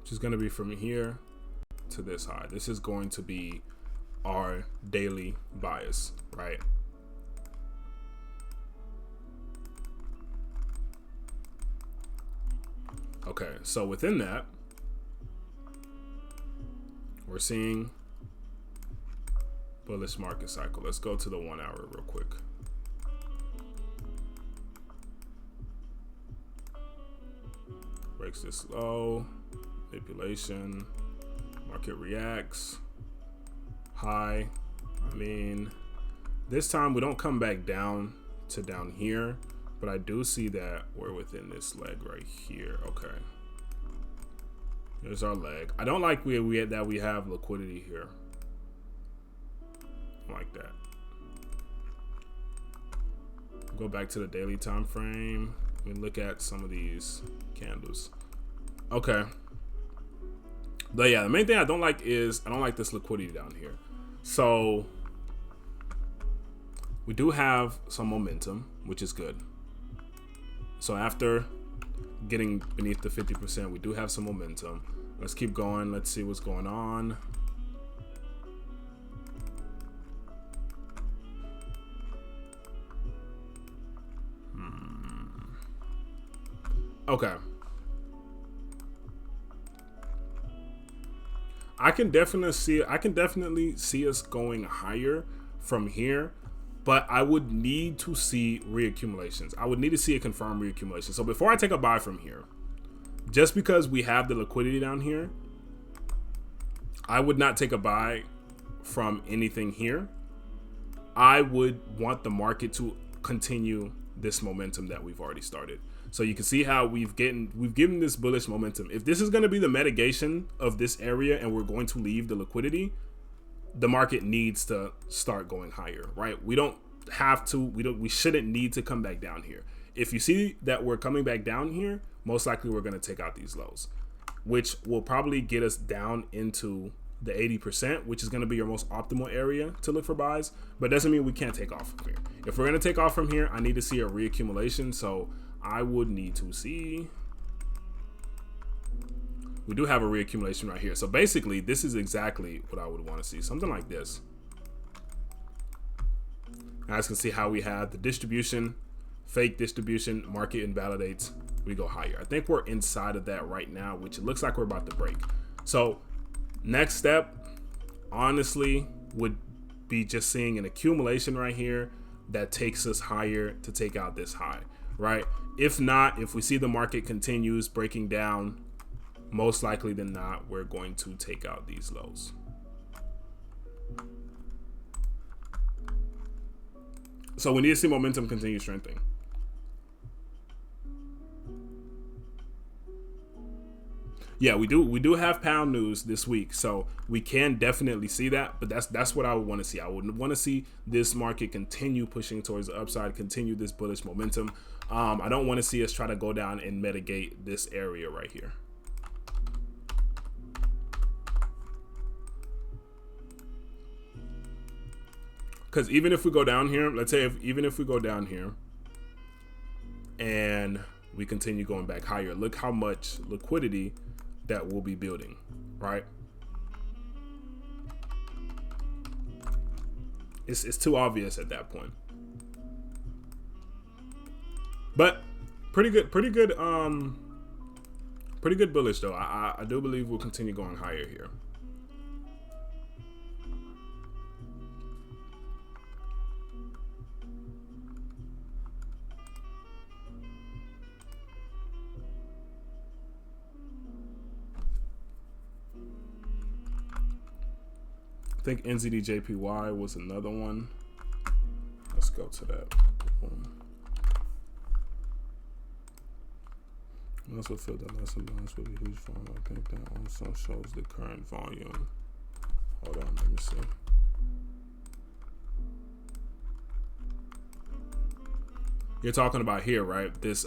which is gonna be from here to this high. This is going to be our daily bias, right? Okay, so within that, we're seeing bullish market cycle. Let's go to the 1 hour real quick. Breaks this low, manipulation, market reacts, high. I mean, this time we don't come back down to down here, but I do see that we're within this leg right here. Okay, here's our leg. I don't like we have liquidity here. I like that. Go back to the daily time frame. We look at some of these candles. Okay. But yeah, the main thing I don't like is I don't like this liquidity down here. So we do have some momentum, which is good. So after getting beneath the 50%, we do have some momentum. Let's keep going. Let's see what's going on. Okay. I can definitely see us going higher from here, but I would need to see reaccumulations. I would need to see a confirmed reaccumulation. So before I take a buy from here, just because we have the liquidity down here, I would not take a buy from anything here. I would want the market to continue this momentum that we've already started. So you can see how we've given this bullish momentum. If this is going to be the mitigation of this area and we're going to leave the liquidity, the market needs to start going higher, right? We don't have to, we shouldn't need to come back down here. If you see that we're coming back down here, most likely we're going to take out these lows, which will probably get us down into the 80%, which is going to be your most optimal area to look for buys, but doesn't mean we can't take off from here. If we're going to take off from here, I need to see a reaccumulation. So I would need to see, we do have a reaccumulation right here. So basically this is exactly what I would want to see, something like this. You guys can see how we have the distribution, fake distribution, market invalidates, we go higher. I think we're inside of that right now, which it looks like we're about to break. So next step, honestly, would be just seeing an accumulation right here that takes us higher to take out this high, right? If not, if we see the market continues breaking down, most likely than not, we're going to take out these lows. So we need to see momentum continue strengthening. Yeah, we do have pound news this week, so we can definitely see that, but that's what I would want to see. I would want to see this market continue pushing towards the upside, continue this bullish momentum. I don't want to see us try to go down and mitigate this area right here. Because even if we go down here, let's say even if we go down here and we continue going back higher, look how much liquidity that will be building, right? It's too obvious at that point. But pretty good bullish though. I do believe we'll continue going higher here. I think NZDJPY was another one. Let's go to that. Boom. I also feel that less imbalance with a huge volume. I think that also shows the current volume. Hold on, let me see. You're talking about here, right? This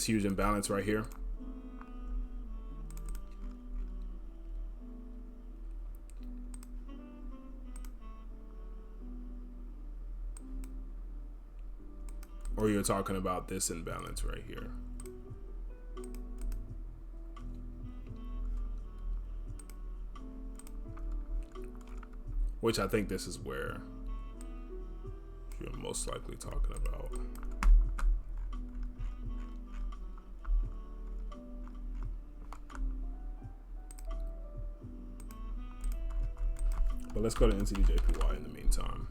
huge imbalance right here. Or you're talking about this imbalance right here. Which I think this is where you're most likely talking about. But let's go to NZDJPY in the meantime.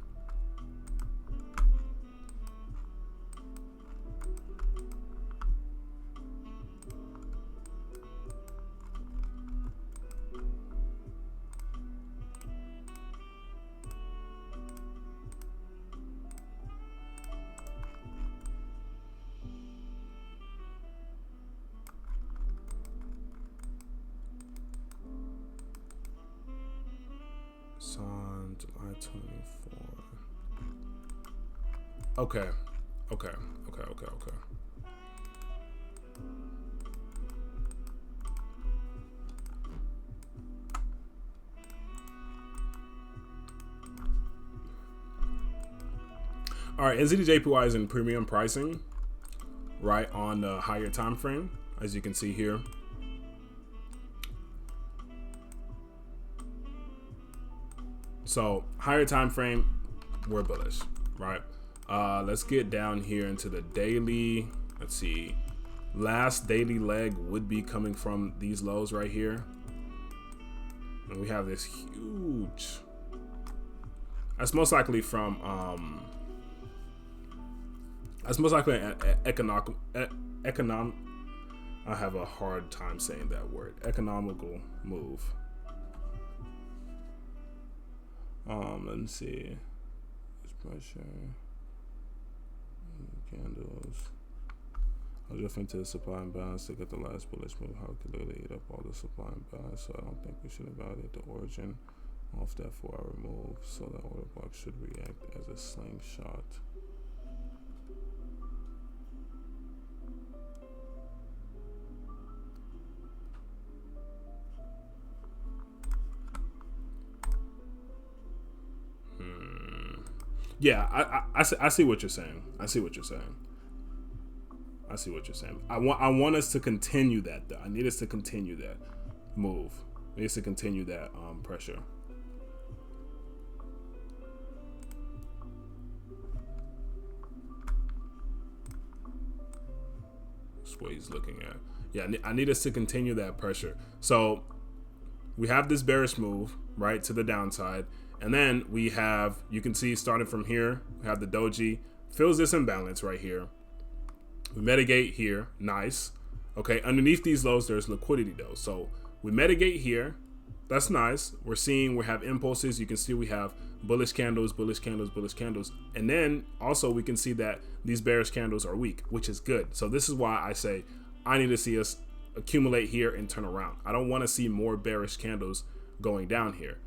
On July 24. Okay. All right, NZDJPY is in premium pricing, right, on the higher time frame, as you can see here. So higher time frame, we're bullish, right? Let's get down here into the daily. Let's see. Last daily leg would be coming from these lows right here. And we have this huge. That's most likely from that's most likely an economic. I have a hard time saying that word. Economical move. Let's see. This pressure. Candles. I'll drift into the supply and balance to get the last bullish move. How could they eat up all the supply and balance? So I don't think we should evaluate the origin off that 4-hour move. So that order block should react as a slingshot. Yeah, I see what you're saying. I see what you're saying. I want us to continue that though. I need us to continue that move. I need us to continue that pressure. That's what he's looking at. Yeah, I need us to continue that pressure. So we have this bearish move, right, to the downside. And then we have, you can see starting from here, we have the doji, fills this imbalance right here. We mitigate here, nice. Okay, underneath these lows, there's liquidity though. So we mitigate here, that's nice. We're seeing we have impulses. You can see we have bullish candles, bullish candles, bullish candles. And then also we can see that these bearish candles are weak, which is good. So this is why I say I need to see us accumulate here and turn around. I don't want to see more bearish candles going down here,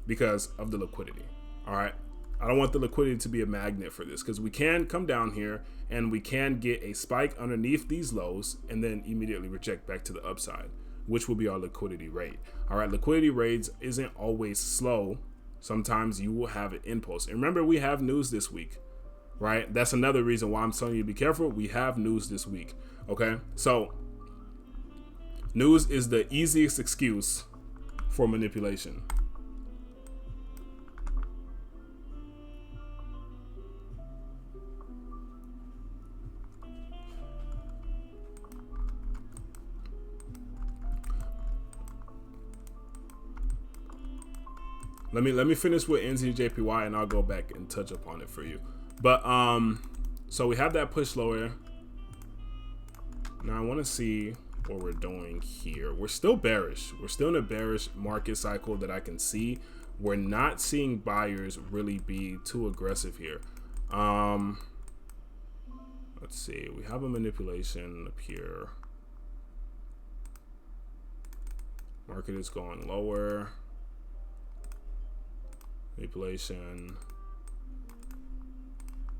because of the liquidity. All right, I don't want the liquidity to be a magnet for this, because we can come down here and we can get a spike underneath these lows and then immediately reject back to the upside, which will be our liquidity rate. All right, liquidity rates isn't always slow. Sometimes you will have an impulse. And remember, we have news this week, right? That's another reason why I'm telling you to be careful. We have news this week. Okay, so News is the easiest excuse for manipulation. Let me finish with NZJPY and I'll go back and touch upon it for you. But so we have that push lower. Now I want to see what we're doing here. We're still bearish. We're still in a bearish market cycle that I can see. We're not seeing buyers really be too aggressive here. Let's see. We have a manipulation up here. Market is going lower. Manipulation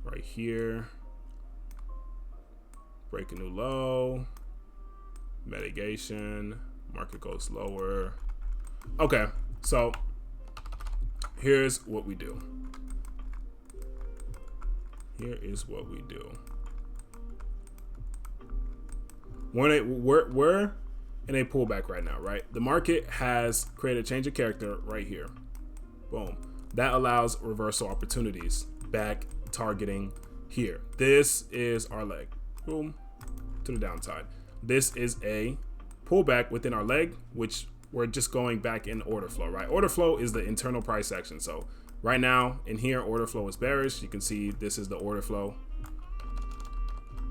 right here. Break a new low. Mitigation. Market goes lower. Okay, so here's what we do. Here is what we do. We're in a pullback right now, right? The market has created a change of character right here. Boom. That allows reversal opportunities. Back targeting here. This is our leg. Boom. To the downside. This is a pullback within our leg, which we're just going back in order flow, right? Order flow is the internal price action. So right now in here, order flow is bearish. You can see this is the order flow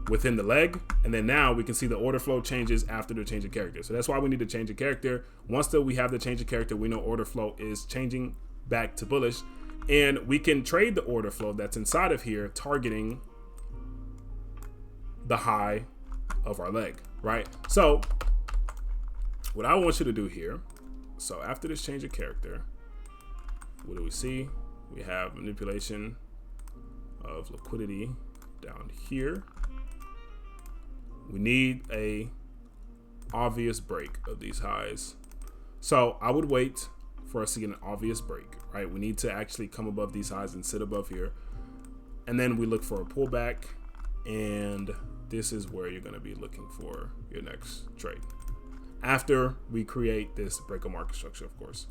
within the leg. And then now we can see the order flow changes after the change of character. So that's why we need to change of character. Once we have the change of character, we know order flow is changing back to bullish. And we can trade the order flow that's inside of here, targeting the high of our leg, right? So what I want you to do here, so after this change of character, what do we see? We have manipulation of liquidity down here. We need a obvious break of these highs. So I would wait for us to get an obvious break, right? We need to actually come above these highs and sit above here. And then we look for a pullback, and this is where you're going to be looking for your next trade. After we create this break of market structure, of course.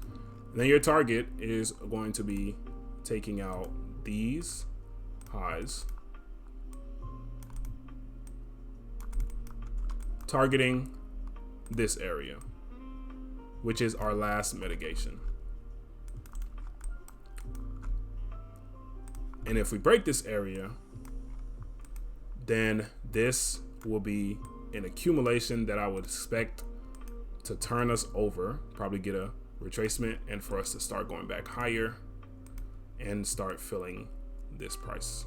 And then your target is going to be taking out these highs, targeting this area, which is our last mitigation. And if we break this area, then this will be an accumulation that I would expect to turn us over, probably get a retracement, and for us to start going back higher and start filling this price.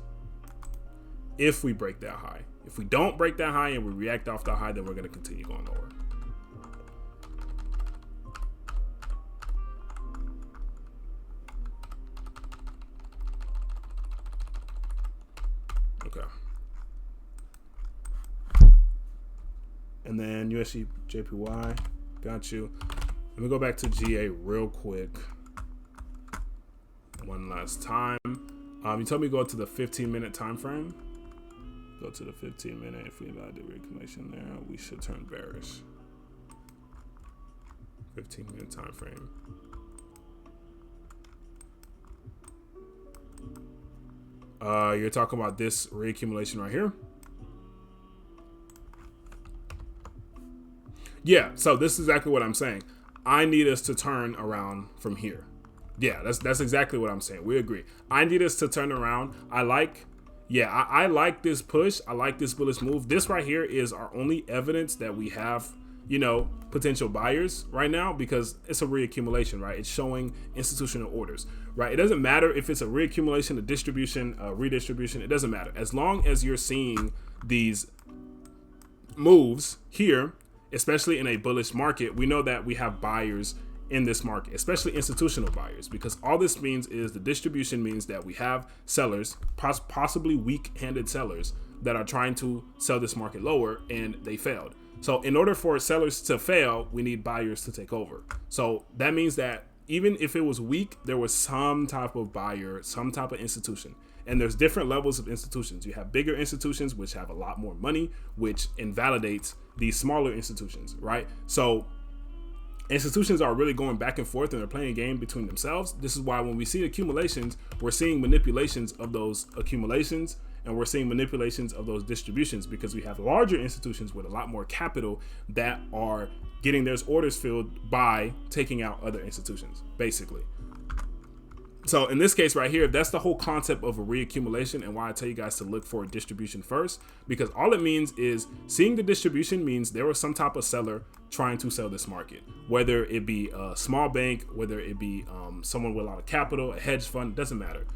If we break that high. If we don't break that high and we react off the high, then we're going to continue going lower. Okay. And then USD JPY, got you. Let me go back to GA real quick. One last time. You told me to go to the 15-minute time frame. Go to the 15-minute. If we validate reaccumulation there, we should turn bearish. 15-minute time frame. You're talking about this reaccumulation right here. Yeah, so this is exactly what I'm saying. I need us to turn around from here. Yeah, that's exactly what I'm saying. We agree. I need us to turn around. I like this push. I like this bullish move. This right here is our only evidence that we have, potential buyers right now, because it's a reaccumulation, right? It's showing institutional orders, right? It doesn't matter if it's a reaccumulation, a distribution, a redistribution. It doesn't matter. As long as you're seeing these moves here, especially in a bullish market, we know that we have buyers in this market, especially institutional buyers, because all this means is the distribution means that we have sellers, possibly weak-handed sellers, that are trying to sell this market lower, and they failed. So in order for sellers to fail, we need buyers to take over. So that means that even if it was weak, there was some type of buyer, some type of institution. And there's different levels of institutions. You have bigger institutions, which have a lot more money, which invalidates these smaller institutions, right? So institutions are really going back and forth and they're playing a game between themselves. This is why when we see accumulations, we're seeing manipulations of those accumulations and we're seeing manipulations of those distributions, because we have larger institutions with a lot more capital that are getting their orders filled by taking out other institutions, basically. So in this case right here, that's the whole concept of a reaccumulation, and why I tell you guys to look for a distribution first, because all it means is seeing the distribution means there was some type of seller trying to sell this market, whether it be a small bank, whether it be someone with a lot of capital, a hedge fund, doesn't matter.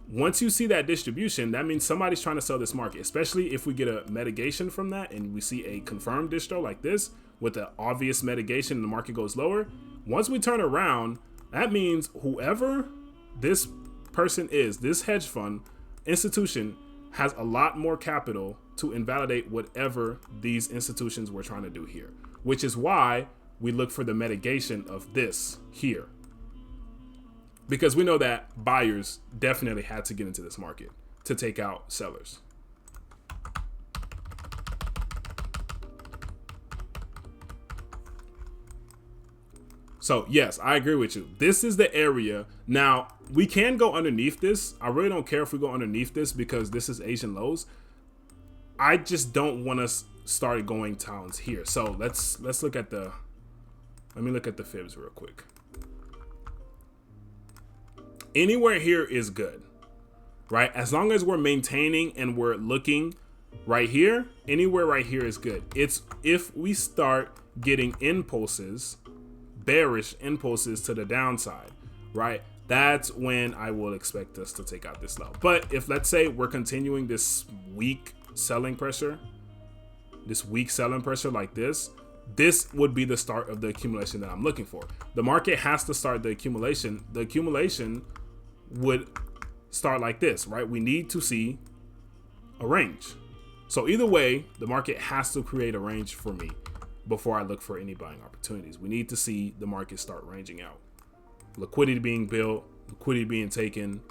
Once you see that distribution, that means somebody's trying to sell this market, especially if we get a mitigation from that and we see a confirmed distro like this with the obvious mitigation and the market goes lower. Once we turn around, that means whoever this person is, this hedge fund institution, has a lot more capital to invalidate whatever these institutions were trying to do here, which is why we look for the mitigation of this here, because we know that buyers definitely had to get into this market to take out sellers. So yes, I agree with you. This is the area. Now we can go underneath this. I really don't care if we go underneath this because this is Asian lows. I just don't want us start going towns here. So let's look at the, let me look at the fibs real quick. Anywhere here is good, right? As long as we're maintaining and we're looking right here, anywhere right here is good. It's if we start getting impulses, bearish impulses to the downside, right? That's when I will expect us to take out this low. But if, let's say, we're continuing this weak selling pressure like this, this would be the start of the accumulation that I'm looking for. The market has to start the accumulation. The accumulation would start like this, right? We need to see a range. So either way, the market has to create a range for me before I look for any buying opportunities. We need to see the market start ranging out. Liquidity being built, liquidity being taken.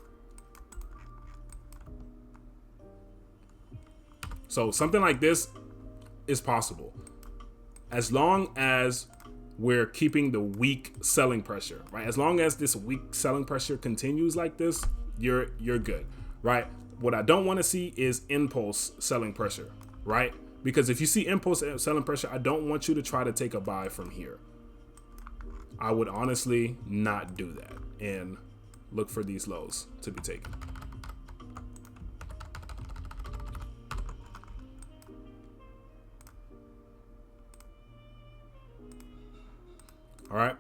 So something like this is possible as long as we're keeping the weak selling pressure, right? As long as this weak selling pressure continues like this, you're good, right? What I don't want to see is impulse selling pressure, right? Because if you see impulse selling pressure, I don't want you to try to take a buy from here. I would honestly not do that and look for these lows to be taken. All right.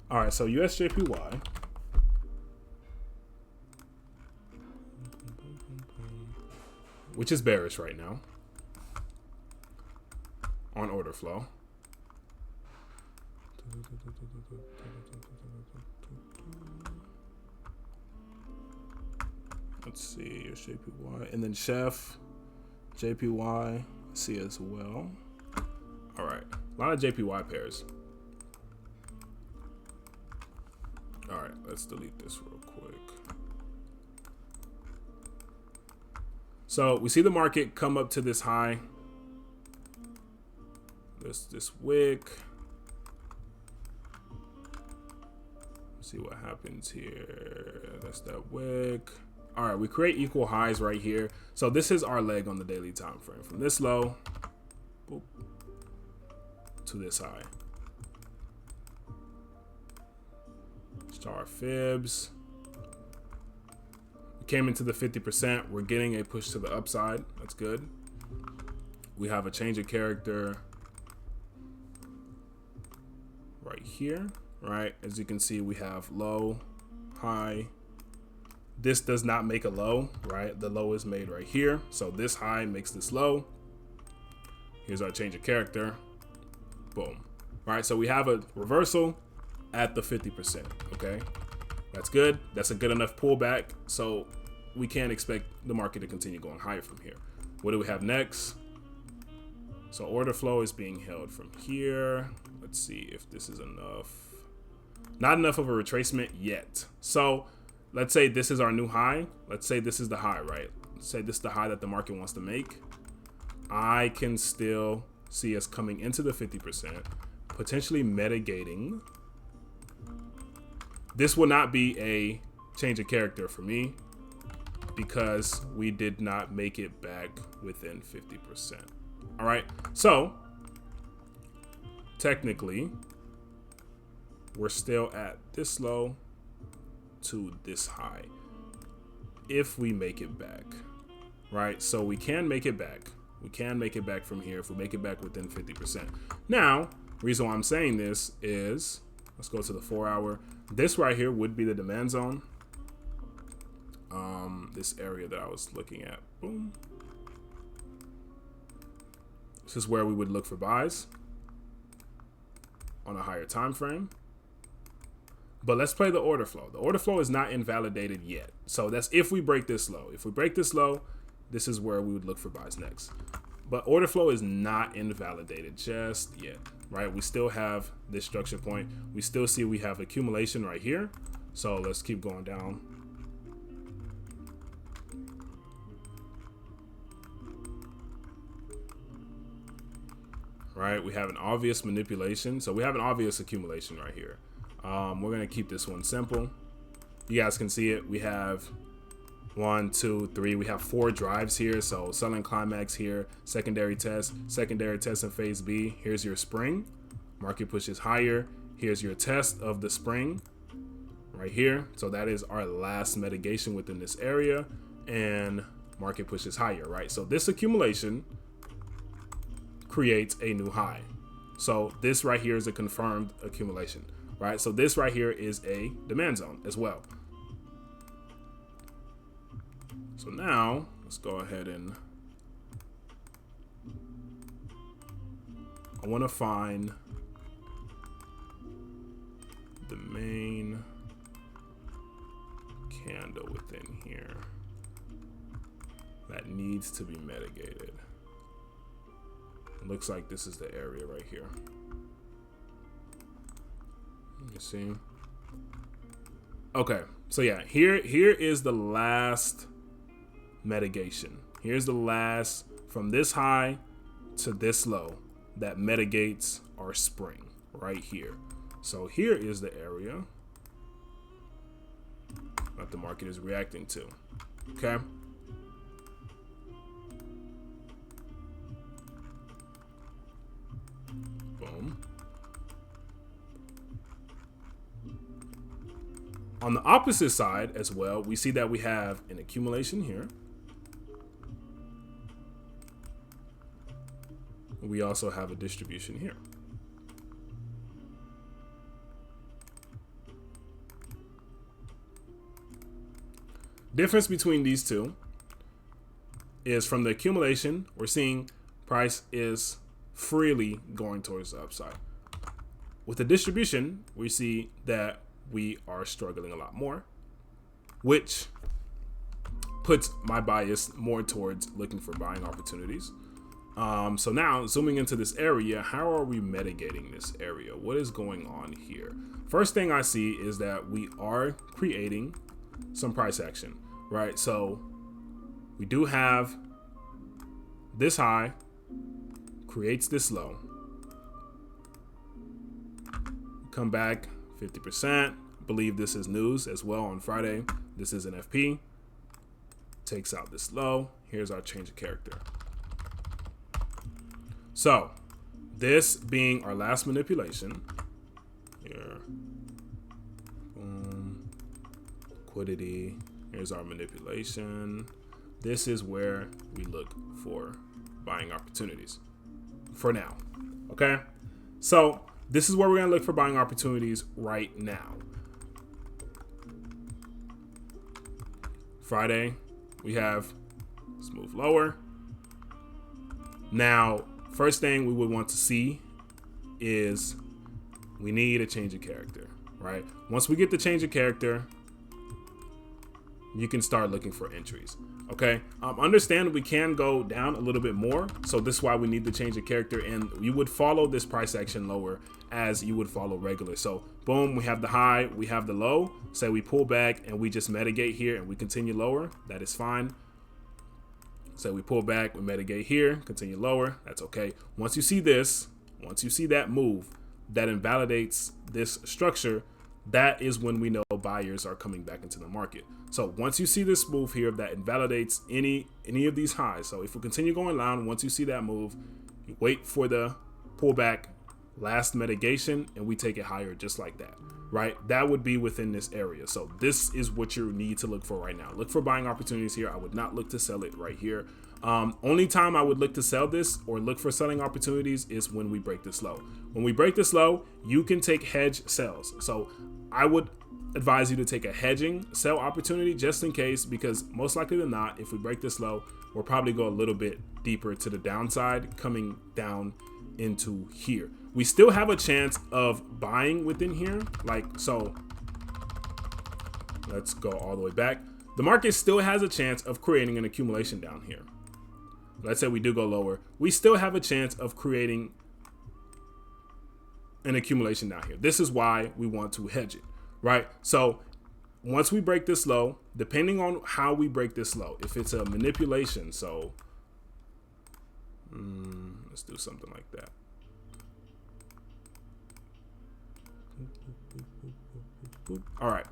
All right. So USJPY. Which is bearish right now on order flow. Let's see your JPY, and then Chef JPY see as well. All right, a lot of JPY pairs. All right, let's delete this real quick. So we see the market come up to this high. This wick. Let's see what happens here. That's that wick. All right, we create equal highs right here. So this is our leg on the daily time frame, from this low boop, to this high. Star fibs. We came into the 50%. We're getting a push to the upside. That's good. We have a change of character right here, right? As you can see, we have low, high. This does not make a low, right? The low is made right here. So this high makes this low. Here's our change of character. Boom. All right, so we have a reversal at the 50%, okay? That's good. That's a good enough pullback. So we can't expect the market to continue going higher from here. What do we have next? So order flow is being held from here. Let's see if this is enough. Not enough of a retracement yet. So let's say this is our new high. Let's say this is the high, right? Let's say this is the high that the market wants to make. I can still see us coming into the 50%, potentially mitigating. This will not be a change of character for me because we did not make it back within 50%. All right, so technically we're still at this low to this high if we make it back, right? So we can make it back. We can make it back from here if we make it back within 50%. Now, reason why I'm saying this is, let's go to the 4 hour. This right here would be the demand zone. This area that I was looking at, boom. This is where we would look for buys on a higher time frame. But let's play the order flow. The order flow is not invalidated yet. So that's if we break this low. If we break this low, this is where we would look for buys next. But order flow is not invalidated just yet, right? We still have this structure point. We still see we have accumulation right here. So let's keep going down. Right, we have an obvious manipulation. So we have an obvious accumulation right here. We're gonna keep this one simple. You guys can see it. We have 1, 2, 3. We have 4 drives here. So selling climax here, secondary test in phase B. Here's your spring. Market pushes higher. Here's your test of the spring right here. So that is our last mitigation within this area, and market pushes higher, right? So this accumulation creates a new high. So this right here is a confirmed accumulation, right? So this right here is a demand zone as well. So now let's go ahead and I want to find the main candle within here that needs to be mitigated. Looks like this is the area right here. You see? Okay, so yeah, here is the last mitigation. Here's the last from this high to this low that mitigates our spring right here. So here is the area that the market is reacting to. Okay. Boom. On the opposite side as well, we see that we have an accumulation here. We also have a distribution here. Difference between these two is from the accumulation, we're seeing price is freely going towards the upside. With the distribution, we see that we are struggling a lot more, which puts my bias more towards looking for buying opportunities. So now zooming into this area, how are we mitigating this area? What is going on here? First thing I see is that we are creating some price action, right? So we do have this high creates this low, come back 50%. Believe this is news as well on Friday. This is an FP, takes out this low. Here's our change of character. So this being our last manipulation here, boom, liquidity, here's our manipulation. This is where we look for buying opportunities for now. Okay, so this is where we're gonna look for buying opportunities right now. Friday, we have, let's move lower. Now, first thing we would want to see is we need a change of character, right? Once we get the change of character, you can start looking for entries. Okay, understand we can go down a little bit more, so this is why we need to change the character, and you would follow this price action lower as you would follow regular. So boom, we have the high, we have the low. Say we pull back and we just mitigate here and we continue lower, that is fine. So we pull back, we mitigate here, continue lower, that's okay. Once you see this, once you see that move that invalidates this structure, that is when we know buyers are coming back into the market. So once you see this move here that invalidates any of these highs, so if we continue going down, once you see that move, you wait for the pullback, last mitigation, and we take it higher just like that, right? That would be within this area. So this is what you need to look for right now. Look for buying opportunities here. I would not look to sell it right here. Only time I would look to sell this or look for selling opportunities is when we break this low. When we break this low, you can take hedge sells. So I would advise you to take a hedging sell opportunity just in case, because most likely than not, if we break this low, we'll probably go a little bit deeper to the downside, coming down into here. We still have a chance of buying within here. Like, so let's go all the way back. The market still has a chance of creating an accumulation down here. Let's say we do go lower. We still have a chance of creating an accumulation down here. This is why we want to hedge it, right? So once we break this low, depending on how we break this low, if it's a manipulation, so let's do something like that. All right.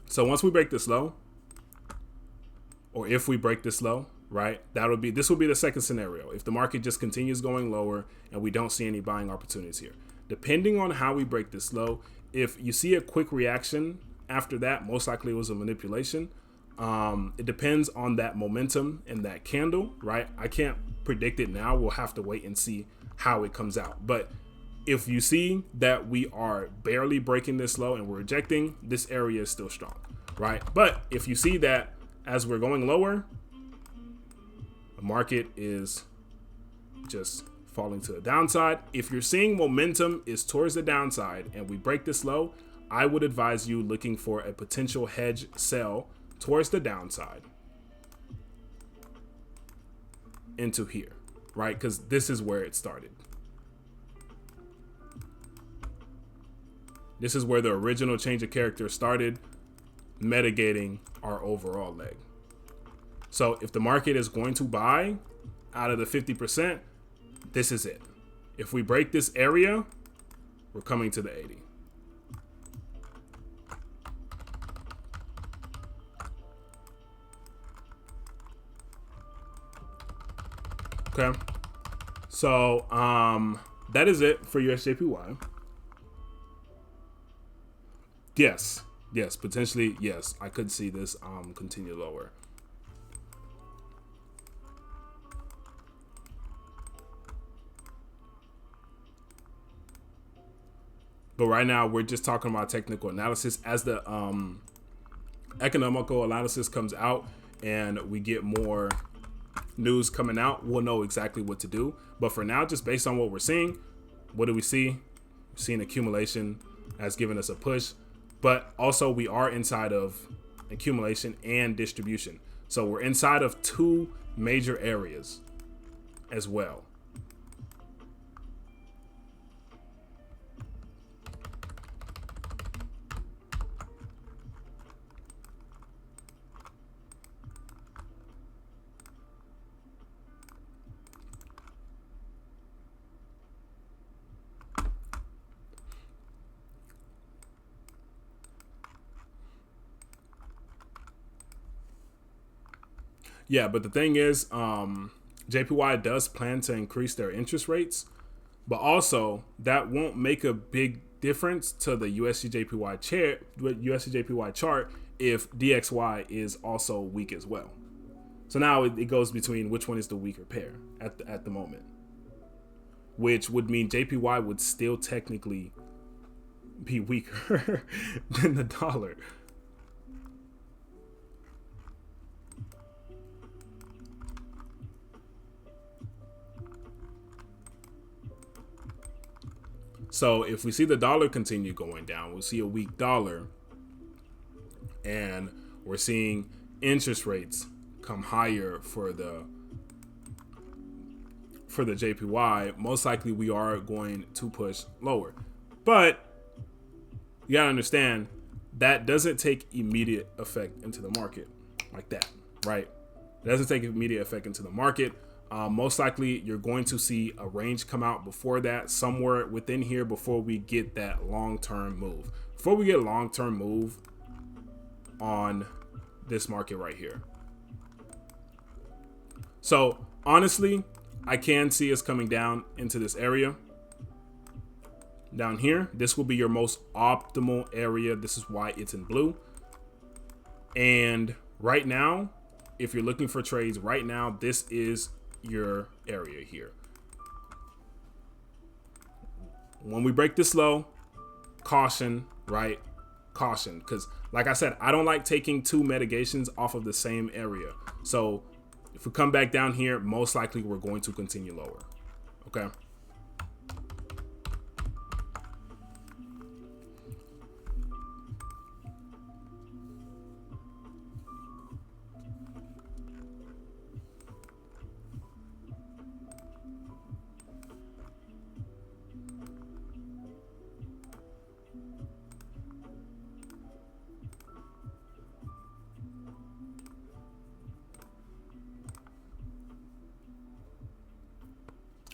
So once we break this low, or if we break this low, right, this will be the second scenario. If the market just continues going lower and we don't see any buying opportunities here, depending on how we break this low, if you see a quick reaction after that, most likely it was a manipulation. It depends on that momentum and that candle, right? I can't predict it now. We'll have to wait and see how it comes out. But if you see that we are barely breaking this low and we're rejecting, this area is still strong, right? But if you see that as we're going lower, the market is just falling to the downside. If you're seeing momentum is towards the downside and we break this low, I would advise you looking for a potential hedge sell towards the downside into here, right? Because this is where it started. This is where the original change of character started, mitigating our overall leg. So if the market is going to buy out of the 50%, this is it. If we break this area, we're coming to the 80. Okay. So that is it for USJPY. Yes, potentially, yes, I could see this continue lower. But right now we're just talking about technical analysis. As the economical analysis comes out and we get more news coming out, we'll know exactly what to do. But for now, just based on what we're seeing, what do we see? We're seeing accumulation has given us a push. But also we are inside of accumulation and distribution. So we're inside of two major areas as well. Yeah, but the thing is, JPY does plan to increase their interest rates, but also that won't make a big difference to the USD/JPY chart if DXY is also weak as well. So now it goes between which one is the weaker pair at the moment, which would mean JPY would still technically be weaker than the dollar. So if we see the dollar continue going down, we'll see a weak dollar and we're seeing interest rates come higher for the JPY, most likely we are going to push lower. But you gotta understand that doesn't take immediate effect into the market like that, right? It doesn't take immediate effect into the market. Most likely you're going to see a range come out before that, somewhere within here, before we get that long-term move. Before we get a long-term move on this market right here. So honestly, I can see us coming down into this area. Down here, this will be your most optimal area. This is why it's in blue. And right now, if you're looking for trades right now, this is your area here. When we break this low, caution, right? Caution, because like I said, I don't like taking two mitigations off of the same area. So if we come back down here, most likely we're going to continue lower. Okay.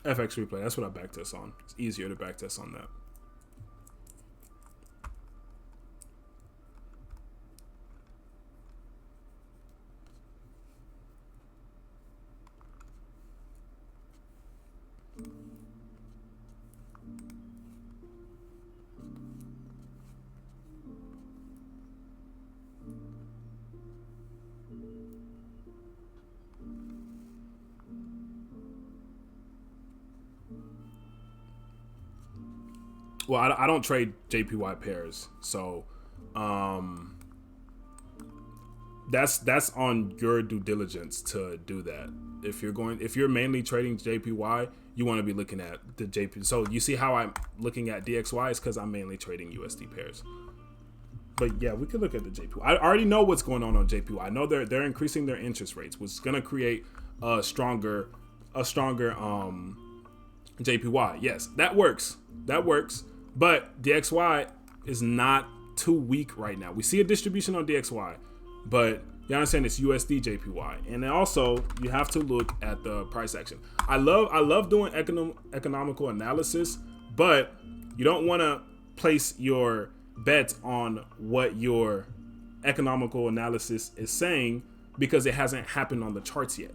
FX replay. That's what I backtest on. It's easier to backtest on that. Well, I don't trade JPY pairs, so that's on your due diligence to do that. If you're mainly trading JPY, you want to be looking at the JP. So you see how I'm looking at DXY is because I'm mainly trading USD pairs. But yeah, we could look at the JPY. I already know what's going on JPY. I know they're increasing their interest rates, which is going to create a stronger JPY. Yes, that works. But DXY is not too weak right now. We see a distribution on DXY, but you understand it's USD JPY. And then also you have to look at the price action. I love doing economical analysis, but you don't want to place your bets on what your economical analysis is saying because it hasn't happened on the charts yet.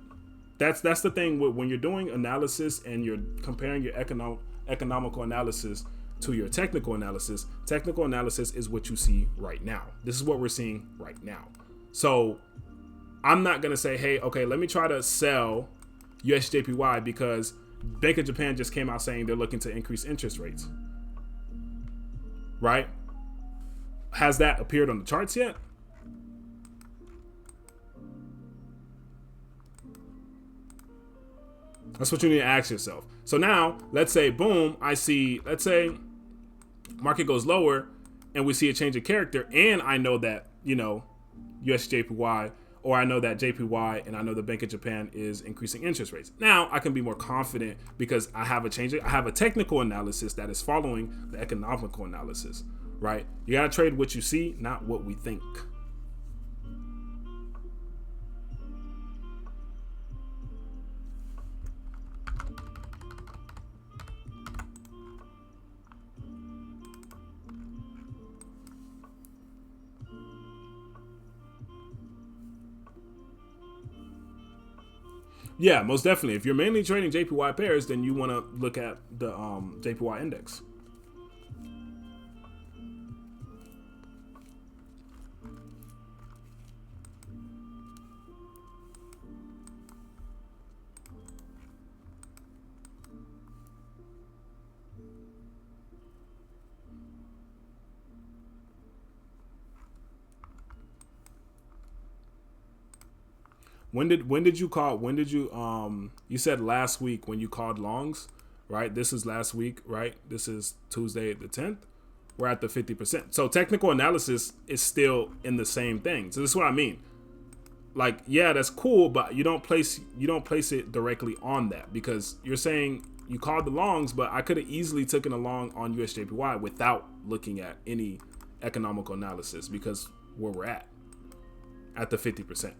That's the thing when you're doing analysis and you're comparing your economical analysis to your technical analysis. Technical analysis is what you see right now. This is what we're seeing right now. So I'm not going to say, hey, okay, let me try to sell USJPY because Bank of Japan just came out saying they're looking to increase interest rates. Right? Has that appeared on the charts yet? That's what you need to ask yourself. So now, let's say, boom, let's say market goes lower and we see a change of character, and I know that, USJPY, or I know that JPY and I know the Bank of Japan is increasing interest rates. Now I can be more confident because I have a technical analysis that is following the economical analysis, right? You got to trade what you see, not what we think. Yeah, most definitely. If you're mainly trading JPY pairs, then you want to look at the JPY index. When did you you said last week when you called longs, right? This is last week, right? This is Tuesday the 10th. we're at the 50%. So technical analysis is still in the same thing. So this is what I mean. Like, yeah, that's cool, but you don't place it directly on that, because you're saying you called the longs, but I could have easily taken a long on USJPY without looking at any economical analysis, because where we're at the 50%,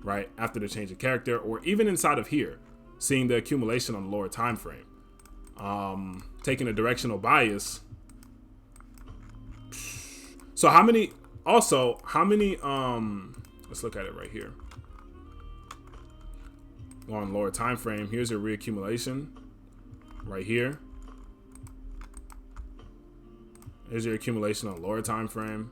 right? After the change of character, or even inside of here, seeing the accumulation on the lower time frame, taking a directional bias. So how many, let's look at it right here. Go on lower time frame. Here's your reaccumulation right here. Here's your accumulation on lower time frame.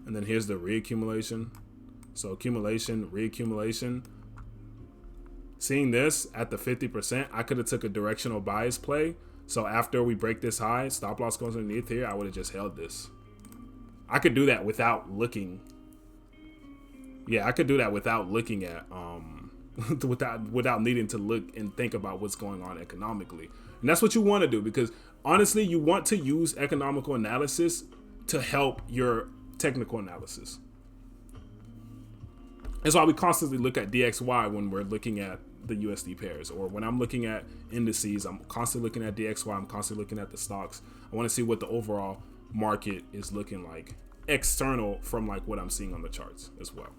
And then here's the reaccumulation. So accumulation, reaccumulation. Seeing this at the 50%, I could have took a directional bias play. So after we break this high, stop loss goes underneath here, I would have just held this. I could do that without looking. Yeah, I could do that without looking at, without needing to look and think about what's going on economically. And that's what you want to do, because honestly, you want to use economical analysis to help your technical analysis. That's why we constantly look at DXY when we're looking at the USD pairs, or when I'm looking at indices, I'm constantly looking at DXY, I'm constantly looking at the stocks. I want to see what the overall market is looking like external from like what I'm seeing on the charts as well.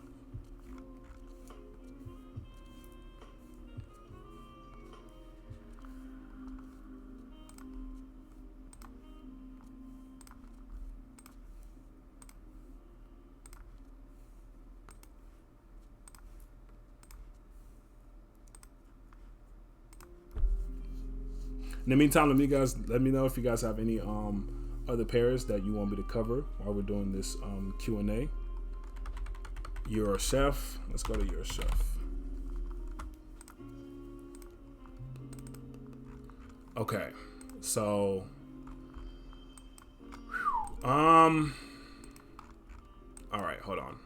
In the meantime, let me know if you guys have any other pairs that you want me to cover while we're doing this Q&A. You're a chef. Let's go to your chef. Okay, so all right, hold on.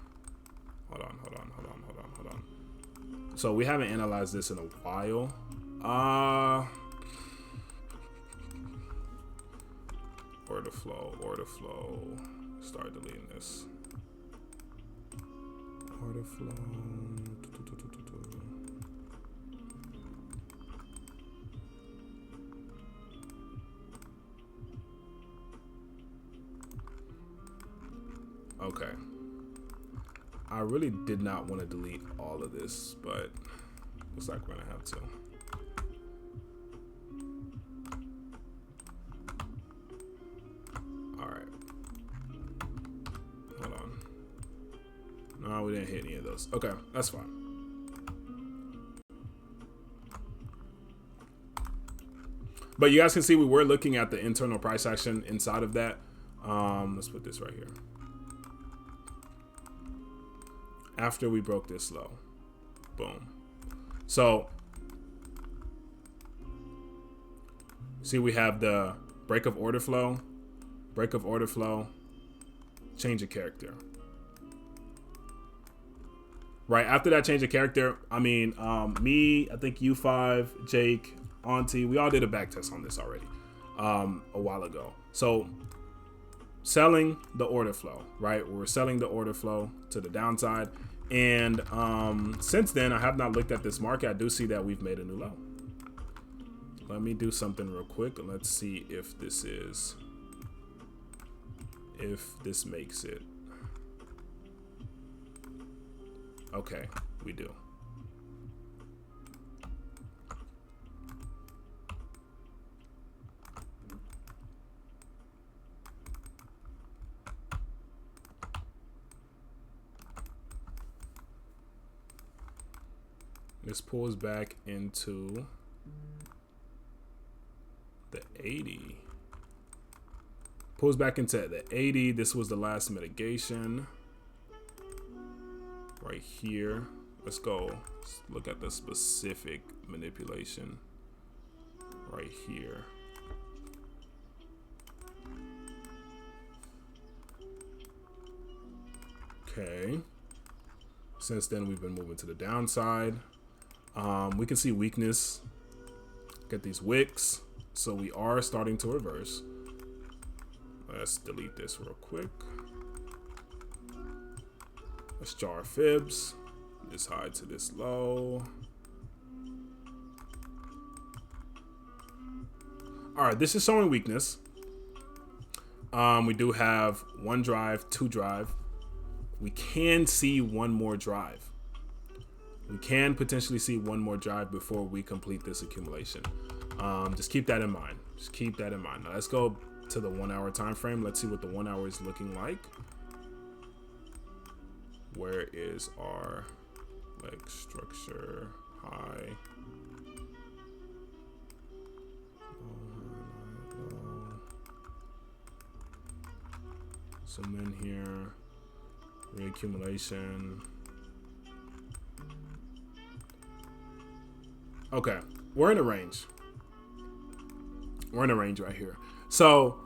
So we haven't analyzed this in a while. Order flow. Start deleting this. Order flow. Okay. I really did not want to delete all of this, but looks like we're gonna have to. No, we didn't hit any of those. Okay, that's fine. But you guys can see we were looking at the internal price action inside of that. Let's put this right here. After we broke this low. Boom. So, see we have the break of order flow, change of character. Right after that change of character, I mean, me, I think U5, Jake, Auntie, we all did a back test on this already a while ago. So selling the order flow, right? We're selling the order flow to the downside. And since then, I have not looked at this market. I do see that we've made a new low. Let me do something real quick. Let's see if this makes it. Okay, we do. This pulls back into the 80. Pulls back into the 80. This was the last mitigation. Right here. Let's go. Let's look at the specific manipulation right here. Okay. Since then, we've been moving to the downside. We can see weakness. Get these wicks. So we are starting to reverse. Let's delete this real quick. Let's draw our fibs. This high to this low. All right, this is showing weakness. We do have one drive, two drive. We can see one more drive. We can potentially see one more drive before we complete this accumulation. Just keep that in mind. Just keep that in mind. Now let's go to the 1 hour time frame. Let's see what the 1 hour is looking like. Where is our leg structure? High. Low. Zoom in here. Reaccumulation. Okay, we're in a range. We're in a range right here. So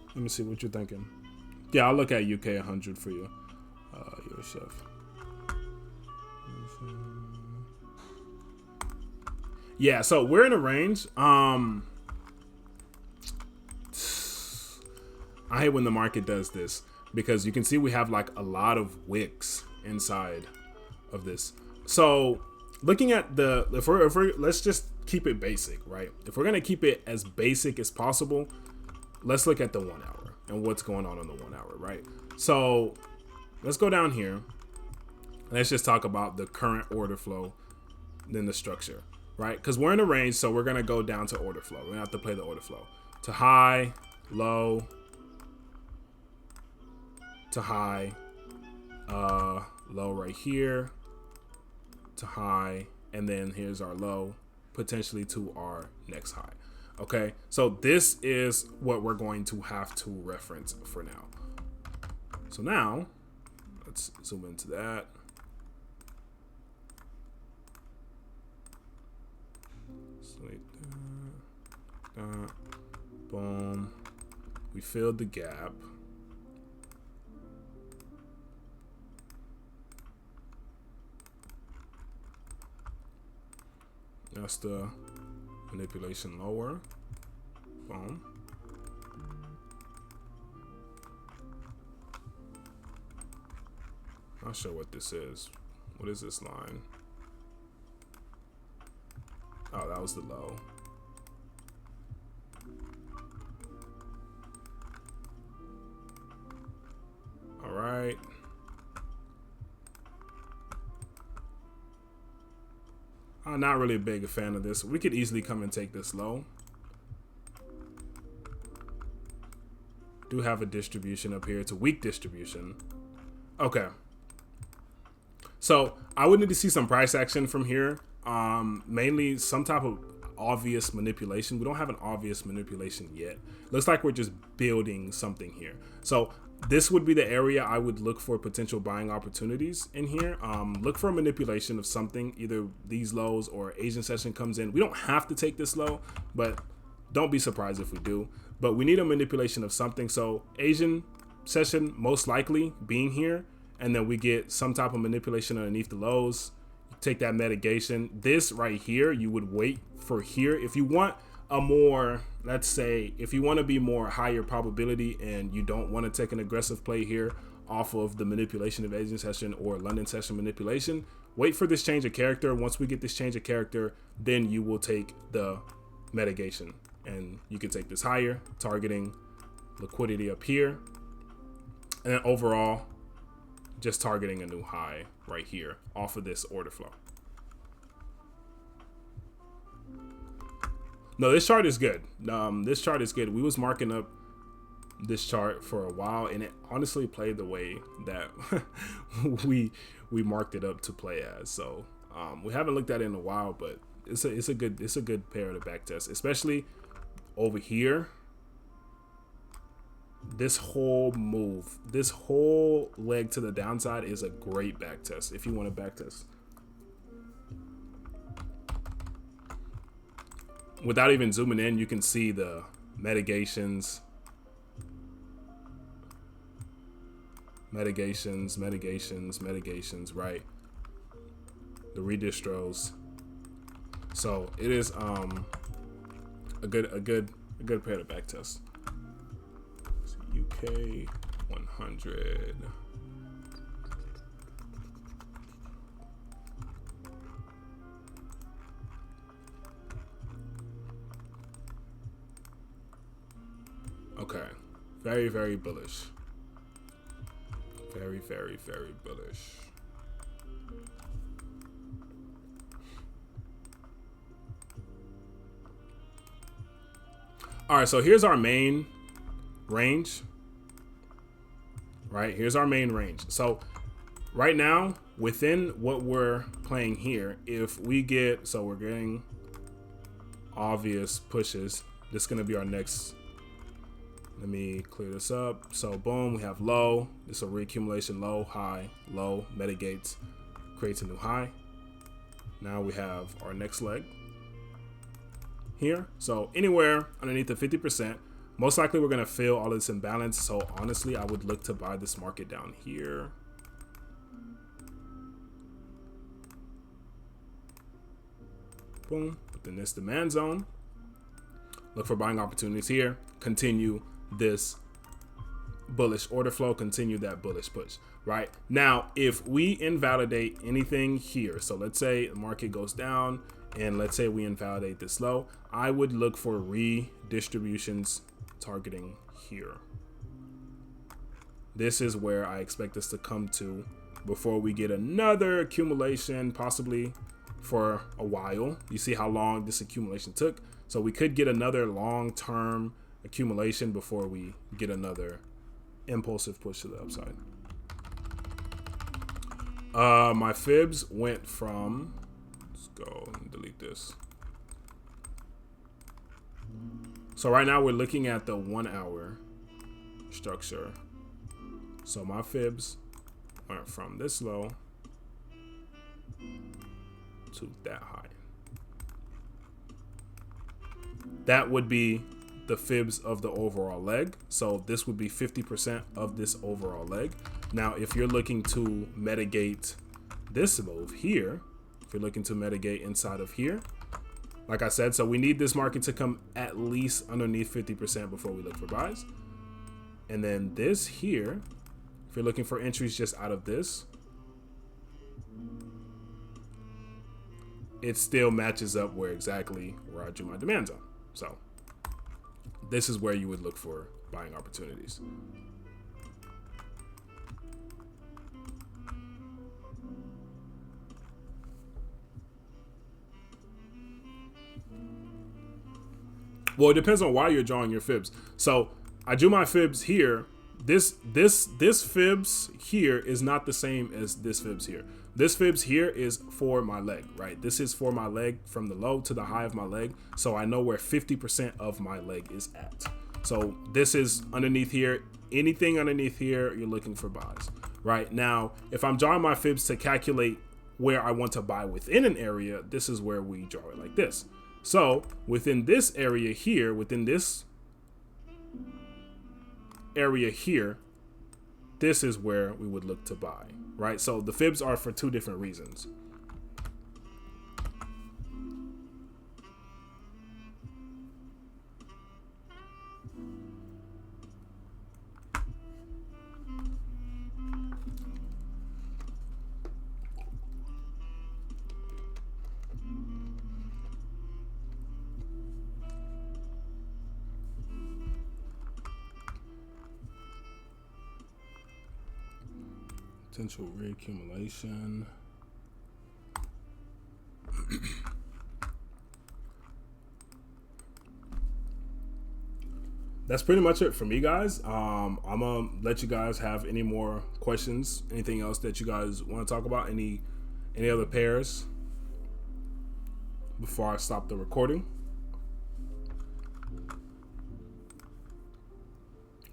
let me see what you're thinking. Yeah, I'll look at UK 100 for you. You're a chef. Yeah, so we're in a range. I hate when the market does this because you can see we have like a lot of wicks inside of this. So looking at the, if we're let's just keep it basic, right? If we're gonna keep it as basic as possible, let's look at the 1 hour and what's going on the 1 hour, right? So let's go down here. Let's just talk about the current order flow, then the structure, right? Because we're in a range, so we're gonna go down to order flow. We're gonna have to play the order flow to high, low, to high, low right here, to high, and then here's our low, potentially to our next high. Okay, so this is what we're going to have to reference for now. So now let's zoom into that. Boom. We filled the gap. That's the manipulation lower. Boom. Not sure what this is. What is this line? Oh, that was the low. All right. I'm not really a big fan of this. We could easily come and take this low. Do have a distribution up here. It's a weak distribution. Okay. So I would need to see some price action from here. Mainly some type of obvious manipulation. We don't have an obvious manipulation yet. Looks like we're just building something here. So this would be the area I would look for potential buying opportunities in here. Look for a manipulation of something, either these lows or Asian session comes in. We don't have to take this low, but don't be surprised if we do. But we need a manipulation of something. So Asian session most likely being here, and then we get some type of manipulation underneath the lows. Take that mitigation. This right here, you would wait for here. If you want a more, let's say, if you want to be more higher probability and you don't want to take an aggressive play here off of the manipulation of Asian session or London session manipulation, wait for this change of character. Once we get this change of character, then you will take the mitigation and you can take this higher, targeting liquidity up here, and then overall just targeting a new high right here off of this order flow. No, this chart is good. This chart is good. We was marking up this chart for a while, and it honestly played the way that we marked it up to play as. So we haven't looked at it in a while, but it's a good pair to back test, especially over here. This whole move, this whole leg to the downside is a great back test if you want to back test. Without even zooming in, you can see the mitigations, right? the redistros. So it is a good pair to back test. So UK 100. Okay, very, very bullish. Very, very, very bullish. All right, so here's our main range. Right, here's our main range. So right now, within what we're playing here, if we get, so we're getting obvious pushes, this is gonna be our next. Let me clear this up. So boom, we have low. This is a reaccumulation, low, high, low, mitigates, creates a new high. Now we have our next leg here. So anywhere underneath the 50%, most likely we're gonna fill all this imbalance. So honestly, I would look to buy this market down here. Boom, within this demand zone. Look for buying opportunities here. Continue this bullish order flow, continue that bullish push. Right now, if we invalidate anything here, so let's say the market goes down and let's say we invalidate this low, I would look for redistributions targeting here. This is where I expect us to come to before we get another accumulation, possibly for a while. You see how long this accumulation took. So we could get another long-term accumulation before we get another impulsive push to the upside. My fibs went from, let's go and delete this. So right now we're looking at the 1 hour structure. So my fibs went from this low to that high. That would be the fibs of the overall leg. So this would be 50% of this overall leg. Now, if you're looking to mitigate this move here, if you're looking to mitigate inside of here, like I said, so we need this market to come at least underneath 50% before we look for buys. And then this here, if you're looking for entries just out of this, it still matches up where exactly where I drew my demand zone. So this is where you would look for buying opportunities. Well, it depends on why you're drawing your fibs. So I drew my fibs here. This fibs here is not the same as this fibs here. This fibs here is for my leg, right? This is for my leg from the low to the high of my leg. So I know where 50% of my leg is at. So this is underneath here. Anything underneath here, you're looking for buys. Right now, if I'm drawing my fibs to calculate where I want to buy within an area, this is where we draw it like this. So within this area here, within this area here, this is where we would look to buy, right? So the fibs are for two different reasons. Potential reaccumulation. That's pretty much it for me, guys. I'm gonna let you guys have any more questions, anything else that you guys want to talk about, any other pairs before I stop the recording.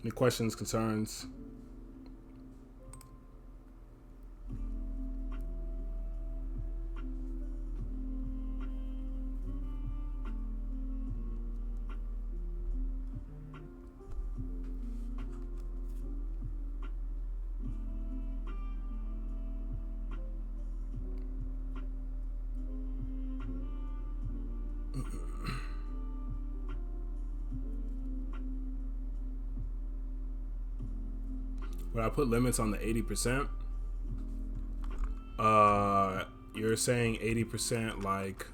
Any questions, concerns? When I put limits on the 80%, you're saying 80%, like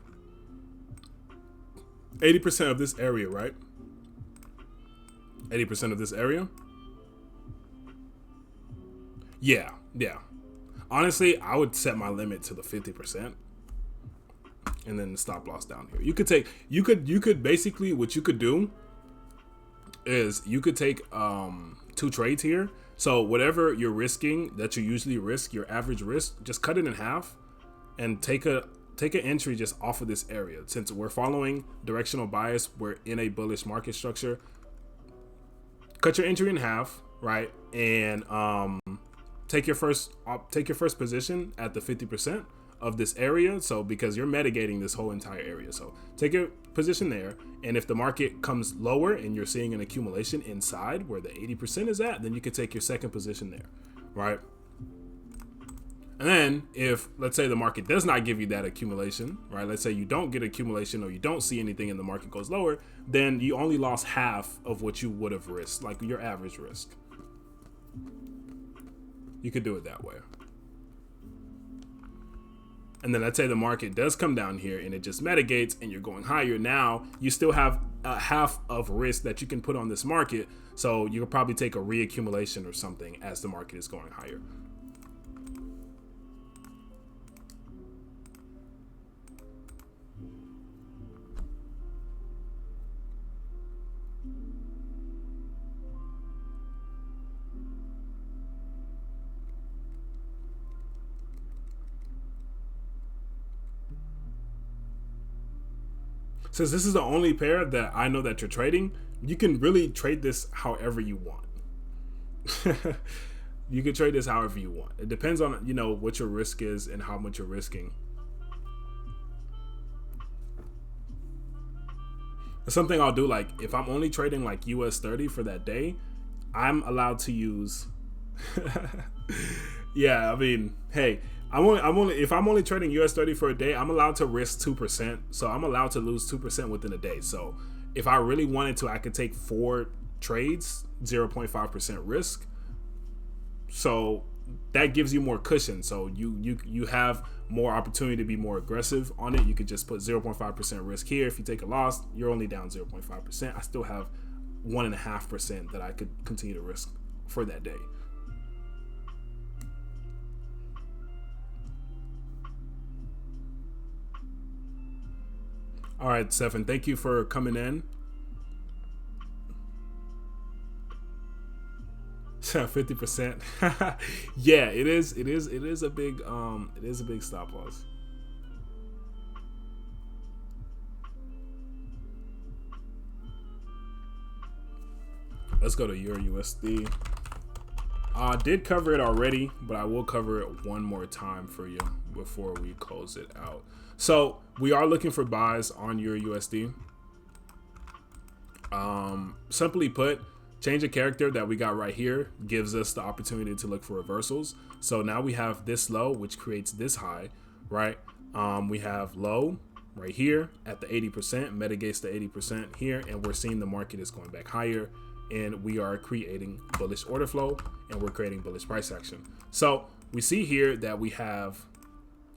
80% of this area, right? 80% of this area? Yeah. Honestly, I would set my limit to the 50%. And then the stop loss down here. You could basically, what you could do is you could take 2 trades here. So whatever you're risking that you usually risk, your average risk, just cut it in half and take an entry just off of this area. Since we're following directional bias, we're in a bullish market structure. Cut your entry in half, right? And take your first position at the 50% of this area. So because you're mitigating this whole entire area, so take your position there, and if the market comes lower and you're seeing an accumulation inside where the 80% is at, then you can take your second position there, right? And then if, let's say, the market does not give you that accumulation, right? Let's say you don't get accumulation or you don't see anything and the market goes lower, then you only lost half of what you would have risked, like your average risk. You could do it that way. And then let's say the market does come down here and it just mitigates and you're going higher. Now you still have a half of risk that you can put on this market. So you could probably take a reaccumulation or something as the market is going higher. Since this is the only pair that I know that you're trading, you can really trade this however you want. You can trade this however you want. It depends on, you know, what your risk is and how much you're risking. Something I'll do, like if I'm only trading like US 30 for that day, I'm allowed to use yeah, I mean, hey, if I'm only trading US 30 for a day, I'm allowed to risk 2%. So I'm allowed to lose 2% within a day. So if I really wanted to, I could take 4 trades, 0.5% risk. So that gives you more cushion. So you have more opportunity to be more aggressive on it. You could just put 0.5% risk here. If you take a loss, you're only down 0.5%. I still have 1.5% that I could continue to risk for that day. All right, Stefan, thank you for coming in. 50%. Yeah, it is a big stop loss. Let's go to Euro USD. I did cover it already, but I will cover it one more time for you before we close it out. So we are looking for buys on Euro USD. Simply put, change of character that we got right here gives us the opportunity to look for reversals. So now we have this low, which creates this high, right? We have low right here at the 80%, mitigates the 80% here, and we're seeing the market is going back higher, and we are creating bullish order flow, and we're creating bullish price action. So we see here that we have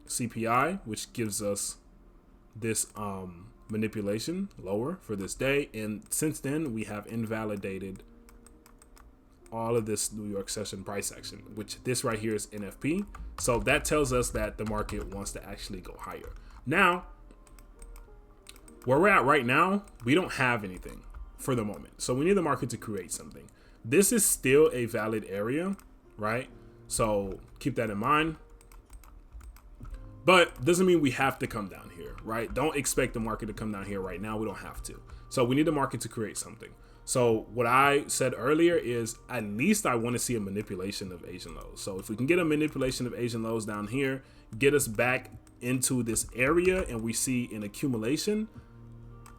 CPI, which gives us this manipulation lower for this day, and since then we have invalidated all of this New York session price action, which this right here is NFP. So that tells us that the market wants to actually go higher. Now, where we're at right now, we don't have anything for the moment. So we need the market to create something. This is still a valid area, right? So keep that in mind. But doesn't mean we have to come down here, right? Don't expect the market to come down here right now. We don't have to. So we need the market to create something. So what I said earlier is at least I want to see a manipulation of Asian lows. So if we can get a manipulation of Asian lows down here, get us back into this area, and we see an accumulation,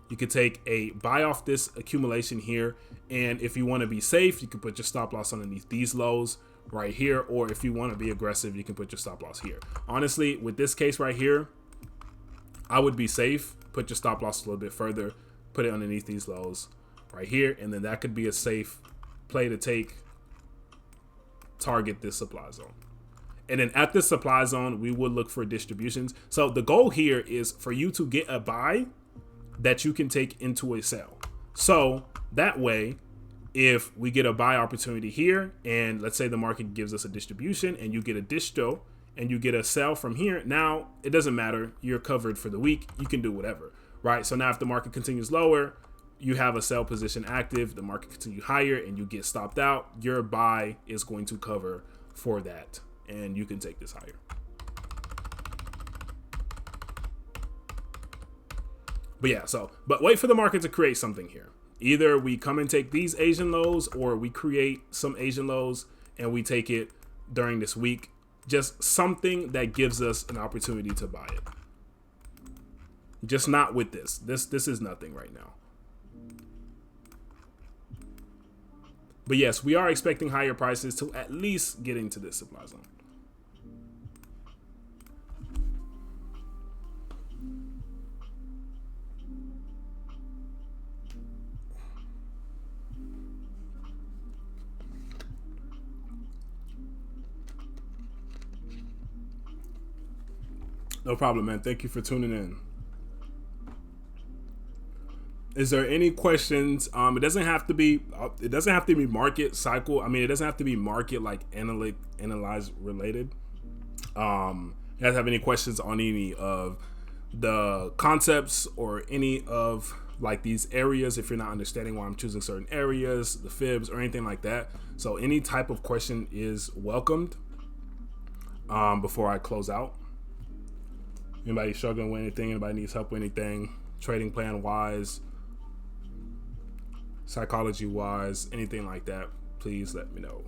you could take a buy off this accumulation here. And if you want to be safe, you can put your stop loss underneath these lows right here. Or if you want to be aggressive, you can put your stop loss here. Honestly, with this case right here, I would be safe. Put your stop loss a little bit further, put it underneath these lows right here. And then that could be a safe play to take target this supply zone. And then at this supply zone, we would look for distributions. So the goal here is for you to get a buy that you can take into a sell. So that way, if we get a buy opportunity here, and let's say the market gives us a distribution and you get a distro and you get a sell from here, now it doesn't matter. You're covered for the week. You can do whatever, right? So now if the market continues lower, you have a sell position active, the market continues higher and you get stopped out, your buy is going to cover for that. And you can take this higher. But yeah, but wait for the market to create something here. Either we come and take these Asian lows, or we create some Asian lows and we take it during this week. Just something that gives us an opportunity to buy it. Just not with this. This is nothing right now. But yes, we are expecting higher prices to at least get into this supply zone. No problem, man. Thank you for tuning in. Is there any questions? It doesn't have to be. It doesn't have to be market cycle. I mean, it doesn't have to be market like analyze related. You guys have any questions on any of the concepts or any of like these areas? If you're not understanding why I'm choosing certain areas, the fibs or anything like that. So any type of question is welcomed. Before I close out. Anybody struggling with anything? Anybody needs help with anything? Trading plan wise, psychology wise, anything like that, please let me know.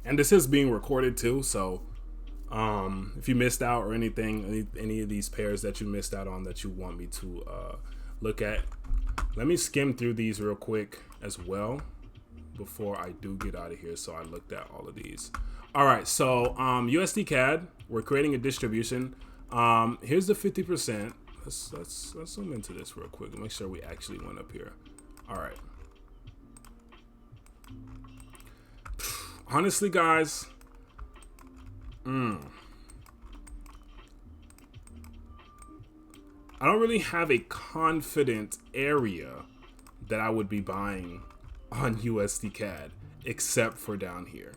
And this is being recorded too, so if you missed out or anything, any of these pairs that you missed out on that you want me to look at, let me skim through these real quick as well before I do get out of here. So I looked at all of these. All right, so USD CAD, we're creating a distribution. Here's the 50%. Let's zoom into this real quick and make sure we actually went up here. All right. Honestly, guys, I don't really have a confident area that I would be buying on USD CAD except for down here.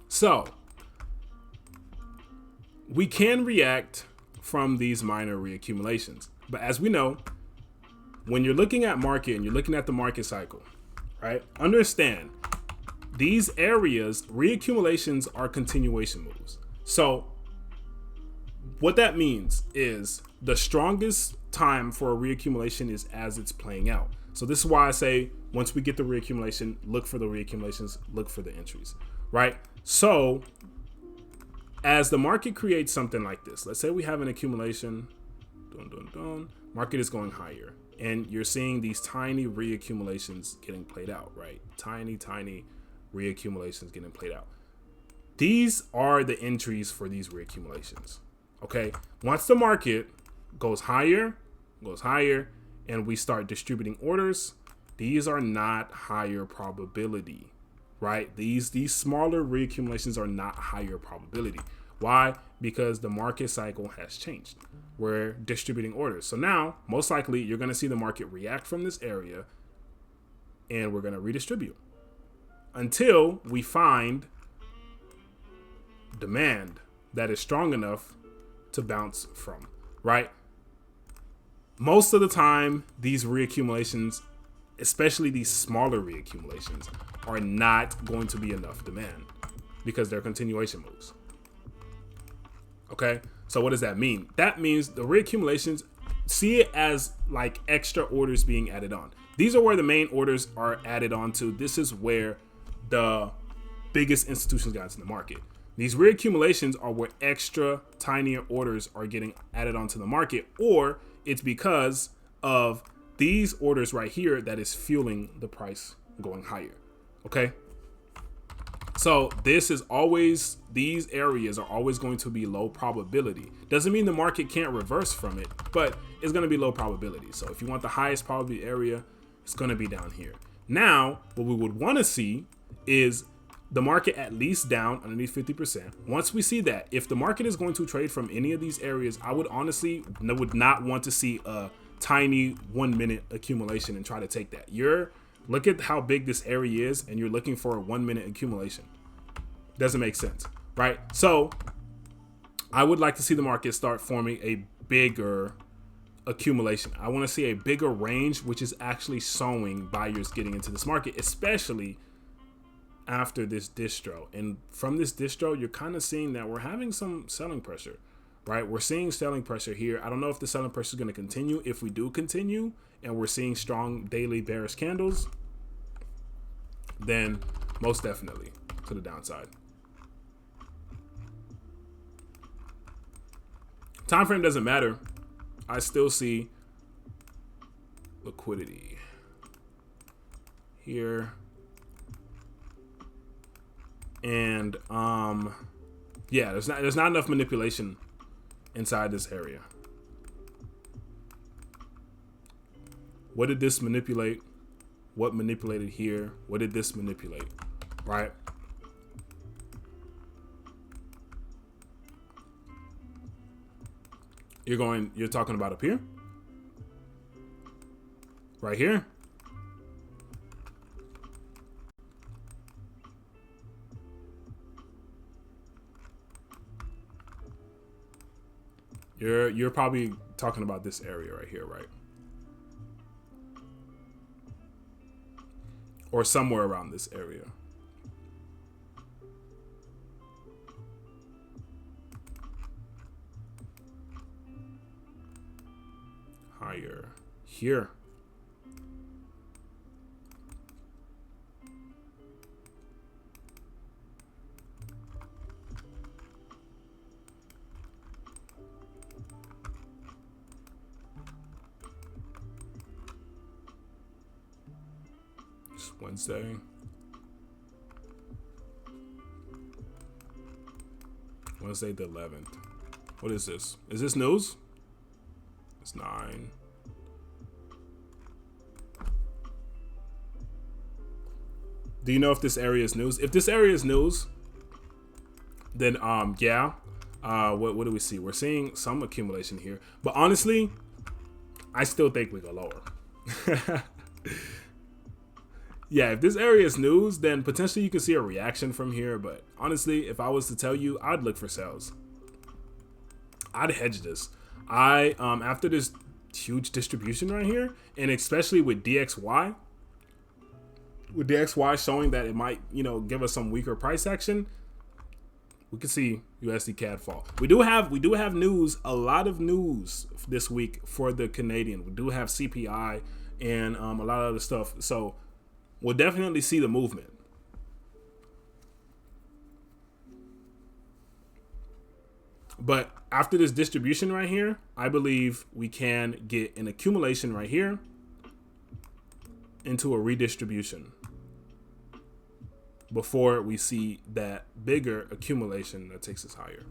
So we can react from these minor reaccumulations, but as we know, when you're looking at market and you're looking at the market cycle, right? Understand these areas, reaccumulations are continuation moves. So what that means is the strongest time for a reaccumulation is as it's playing out. So this is why I say once we get the reaccumulation, look for the reaccumulations, look for the entries, right? So as the market creates something like this, let's say we have an accumulation, market is going higher. And you're seeing these tiny reaccumulations getting played out, right? Tiny reaccumulations getting played out. These are the entries for these reaccumulations, okay? Once the market goes higher, and we start distributing orders, these are not higher probability, right? These smaller reaccumulations are not higher probability. Why? Because the market cycle has changed. We're distributing orders. So now, most likely, you're going to see the market react from this area, and we're going to redistribute until we find demand that is strong enough to bounce from, right? Most of the time, these reaccumulations, especially these smaller reaccumulations, are not going to be enough demand because they're continuation moves. Okay, so what does that mean? That means the reaccumulations, see it as like extra orders being added on. These are where the main orders are added on to. This is where the biggest institutions got into the market. These reaccumulations are where extra tinier orders are getting added onto the market, or it's because of these orders right here that is fueling the price going higher. Okay. So this is always, these areas are always going to be low probability. Doesn't mean the market can't reverse from it, but it's going to be low probability. So if you want the highest probability area, it's going to be down here. Now, what we would want to see is the market at least down underneath 50%. Once we see that, if the market is going to trade from any of these areas, I would honestly would not want to see a tiny 1 minute accumulation and try to take that. Look at how big this area is, and you're looking for a 1 minute accumulation. Doesn't make sense, right? So I would like to see the market start forming a bigger accumulation. I want to see a bigger range, which is actually showing buyers getting into this market, especially after this distro. And from this distro, you're kind of seeing that we're having some selling pressure, right? We're seeing selling pressure here. I don't know if the selling pressure is going to continue. If we do continue and we're seeing strong daily bearish candles, then most definitely to the downside. Time frame doesn't matter. I still see liquidity here. And yeah, there's not enough manipulation inside this area. What did this manipulate? What manipulated here? What did this manipulate? Right? You're talking about up here? Right here? You're probably talking about this area right here, right? Or somewhere around this area. Higher here. It's Wednesday. Wednesday the 11th. What is this? Is this news? It's 9. Do you know if this area is news? If this area is news, then yeah. What do we see? We're seeing some accumulation here, but honestly, I still think we go lower. Yeah, if this area is news, then potentially you can see a reaction from here. But honestly, if I was to tell you, I'd look for sales. I'd hedge this. After this huge distribution right here, and especially with DXY, showing that it might, give us some weaker price action, we could see USD CAD fall. We do have news, a lot of news this week for the Canadian. We do have CPI and a lot of other stuff. So we'll definitely see the movement. But after this distribution right here, I believe we can get an accumulation right here into a redistribution before we see that bigger accumulation that takes us higher.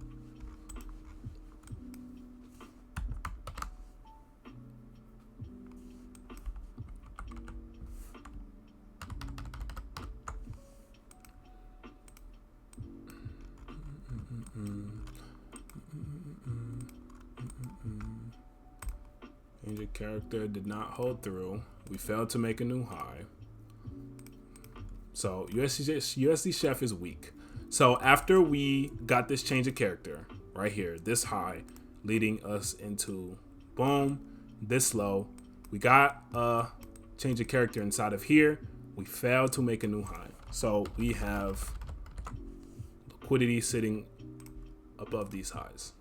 Change of character did not hold through. We failed to make a new high. So USD Chef is weak. So after we got this change of character right here, this high leading us into boom, this low, we got a change of character inside of here. We failed to make a new high. So we have liquidity sitting above these highs.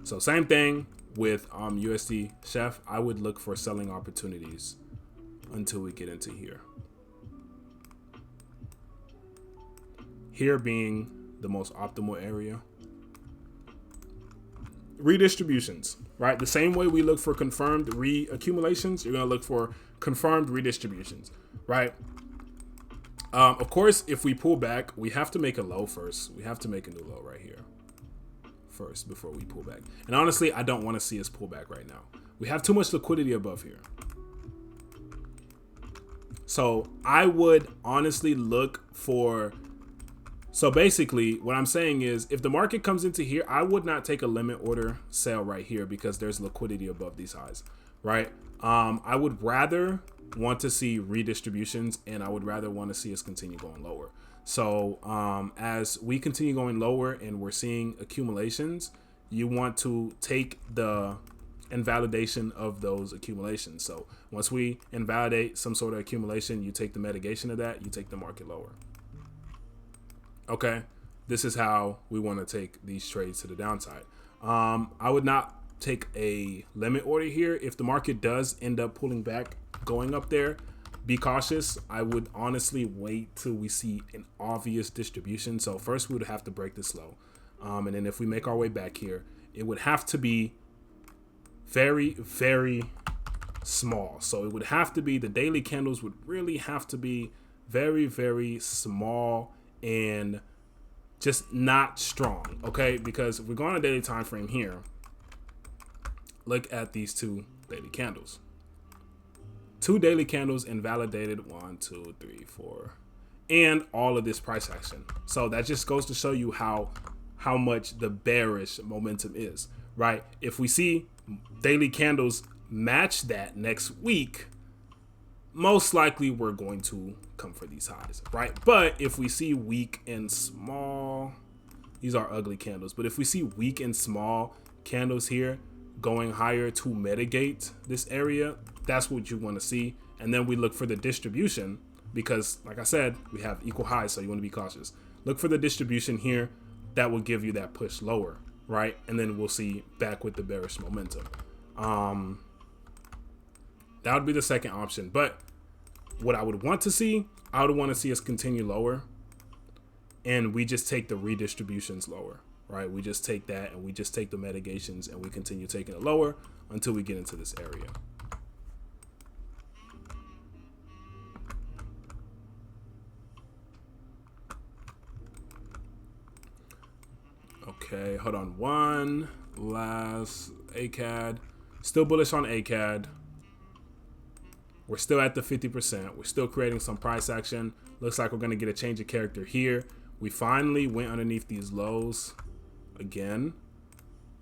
So same thing with USD Chef. I would look for selling opportunities until we get into here. Here being the most optimal area. Redistributions, right? The same way we look for confirmed reaccumulations, you're going to look for confirmed redistributions, right? Of course, if we pull back, we have to make a low first. We have to make a new low right here first before we pull back. And honestly, I don't want to see us pull back right now. We have too much liquidity above here. So I would honestly look for... So basically, what I'm saying is, if the market comes into here, I would not take a limit order sale right here because there's liquidity above these highs, right? I would rather want to see redistributions, and I would rather want to see us continue going lower. So as we continue going lower and we're seeing accumulations, you want to take the invalidation of those accumulations. So once we invalidate some sort of accumulation, you take the mitigation of that, you take the market lower. Okay, this is how we want to take these trades to the downside. I would not take a limit order here. If the market does end up pulling back, going up there, be cautious. I would honestly wait till we see an obvious distribution. So first we would have to break this low. And then if we make our way back here, it would have to be very, very small. So it would have to be, the daily candles would really have to be very, very small and just not strong, okay? Because if we're going on a daily time frame here, look at these two daily candles. Two daily candles invalidated, 1, 2, 3, 4, and all of this price action. So that just goes to show you how much the bearish momentum is, right? If we see daily candles match that next week, most likely we're going to come for these highs, right? But if we see weak and small, these are ugly candles, but if we see weak and small candles here going higher to mitigate this area, that's what you want to see. And then we look for the distribution because, like I said, we have equal highs, so you want to be cautious. Look for the distribution here that will give you that push lower, right? And then we'll see back with the bearish momentum. That would be the second option. But what I would want to see, I would want to see us continue lower, and we just take the redistributions lower, right? We just take that and we just take the mitigations and we continue taking it lower until we get into this area. Okay, hold on. One last ACAD. Still bullish on ACAD. We're still at the 50%. We're still creating some price action. Looks like we're going to get a change of character here. We finally went underneath these lows again,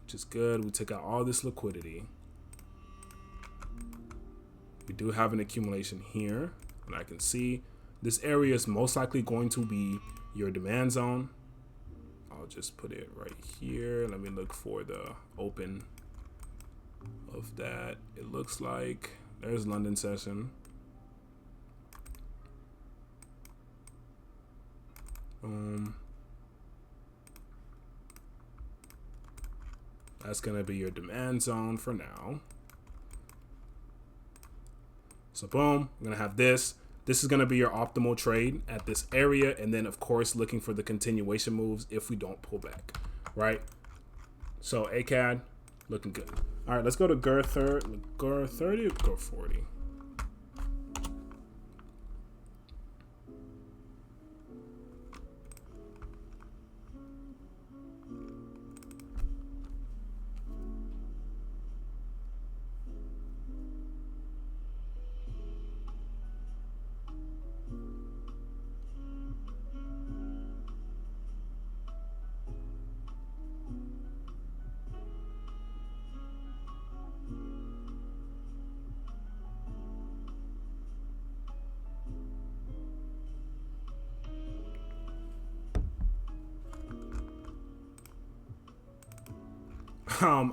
which is good. We took out all this liquidity. We do have an accumulation here, and I can see this area is most likely going to be your demand zone. I'll just put it right here. Let me look for the open of that. It looks like there's London session. That's gonna be your demand zone for now. So boom, I'm gonna have this. This is gonna be your optimal trade at this area, and then of course looking for the continuation moves if we don't pull back, right? So ACAD looking good. All right, let's go to GER 30 or GER 40.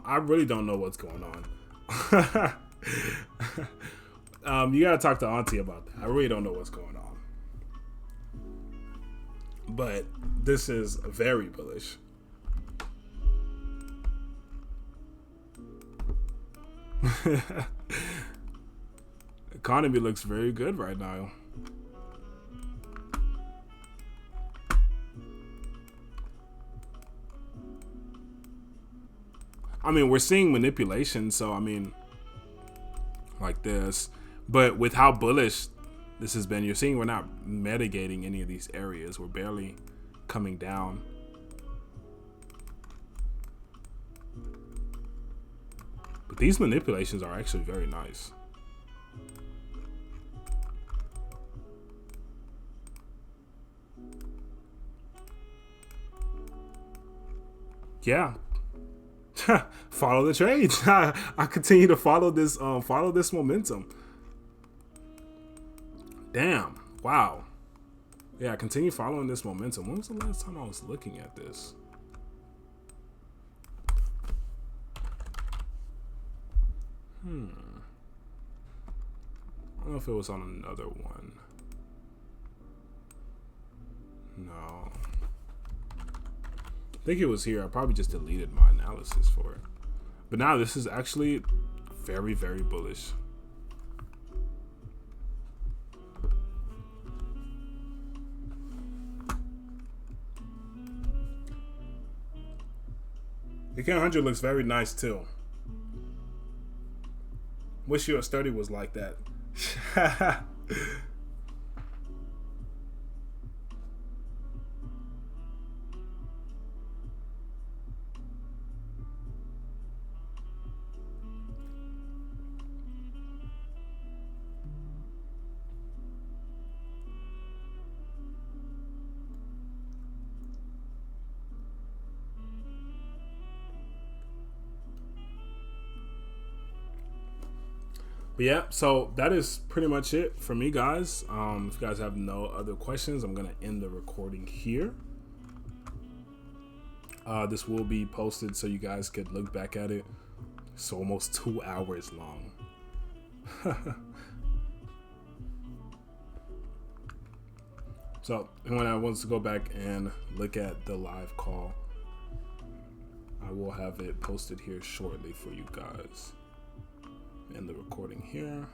I really don't know what's going on. You gotta talk to Auntie about that. I really don't know what's going on. But this is very bullish. Economy looks very good right now. I mean, we're seeing manipulation, so I mean, like this. But with how bullish this has been, you're seeing we're not mitigating any of these areas. We're barely coming down. But these manipulations are actually very nice. Yeah. Follow the trades. I continue to follow this momentum. Damn. Wow. Yeah, I continue following this momentum. When was the last time I was looking at this? I don't know if it was on another one. No. I think it was here. I probably just deleted my analysis for it. But now this is actually very, very bullish. The K100 looks very nice too. Wish your study was like that. But yeah, so that is pretty much it for me, guys. If you guys have no other questions, I'm gonna end the recording here. This will be posted so you guys could look back at it. It's almost 2 hours long. So when I want to go back and look at the live call, I will have it posted here shortly for you guys. End the recording here.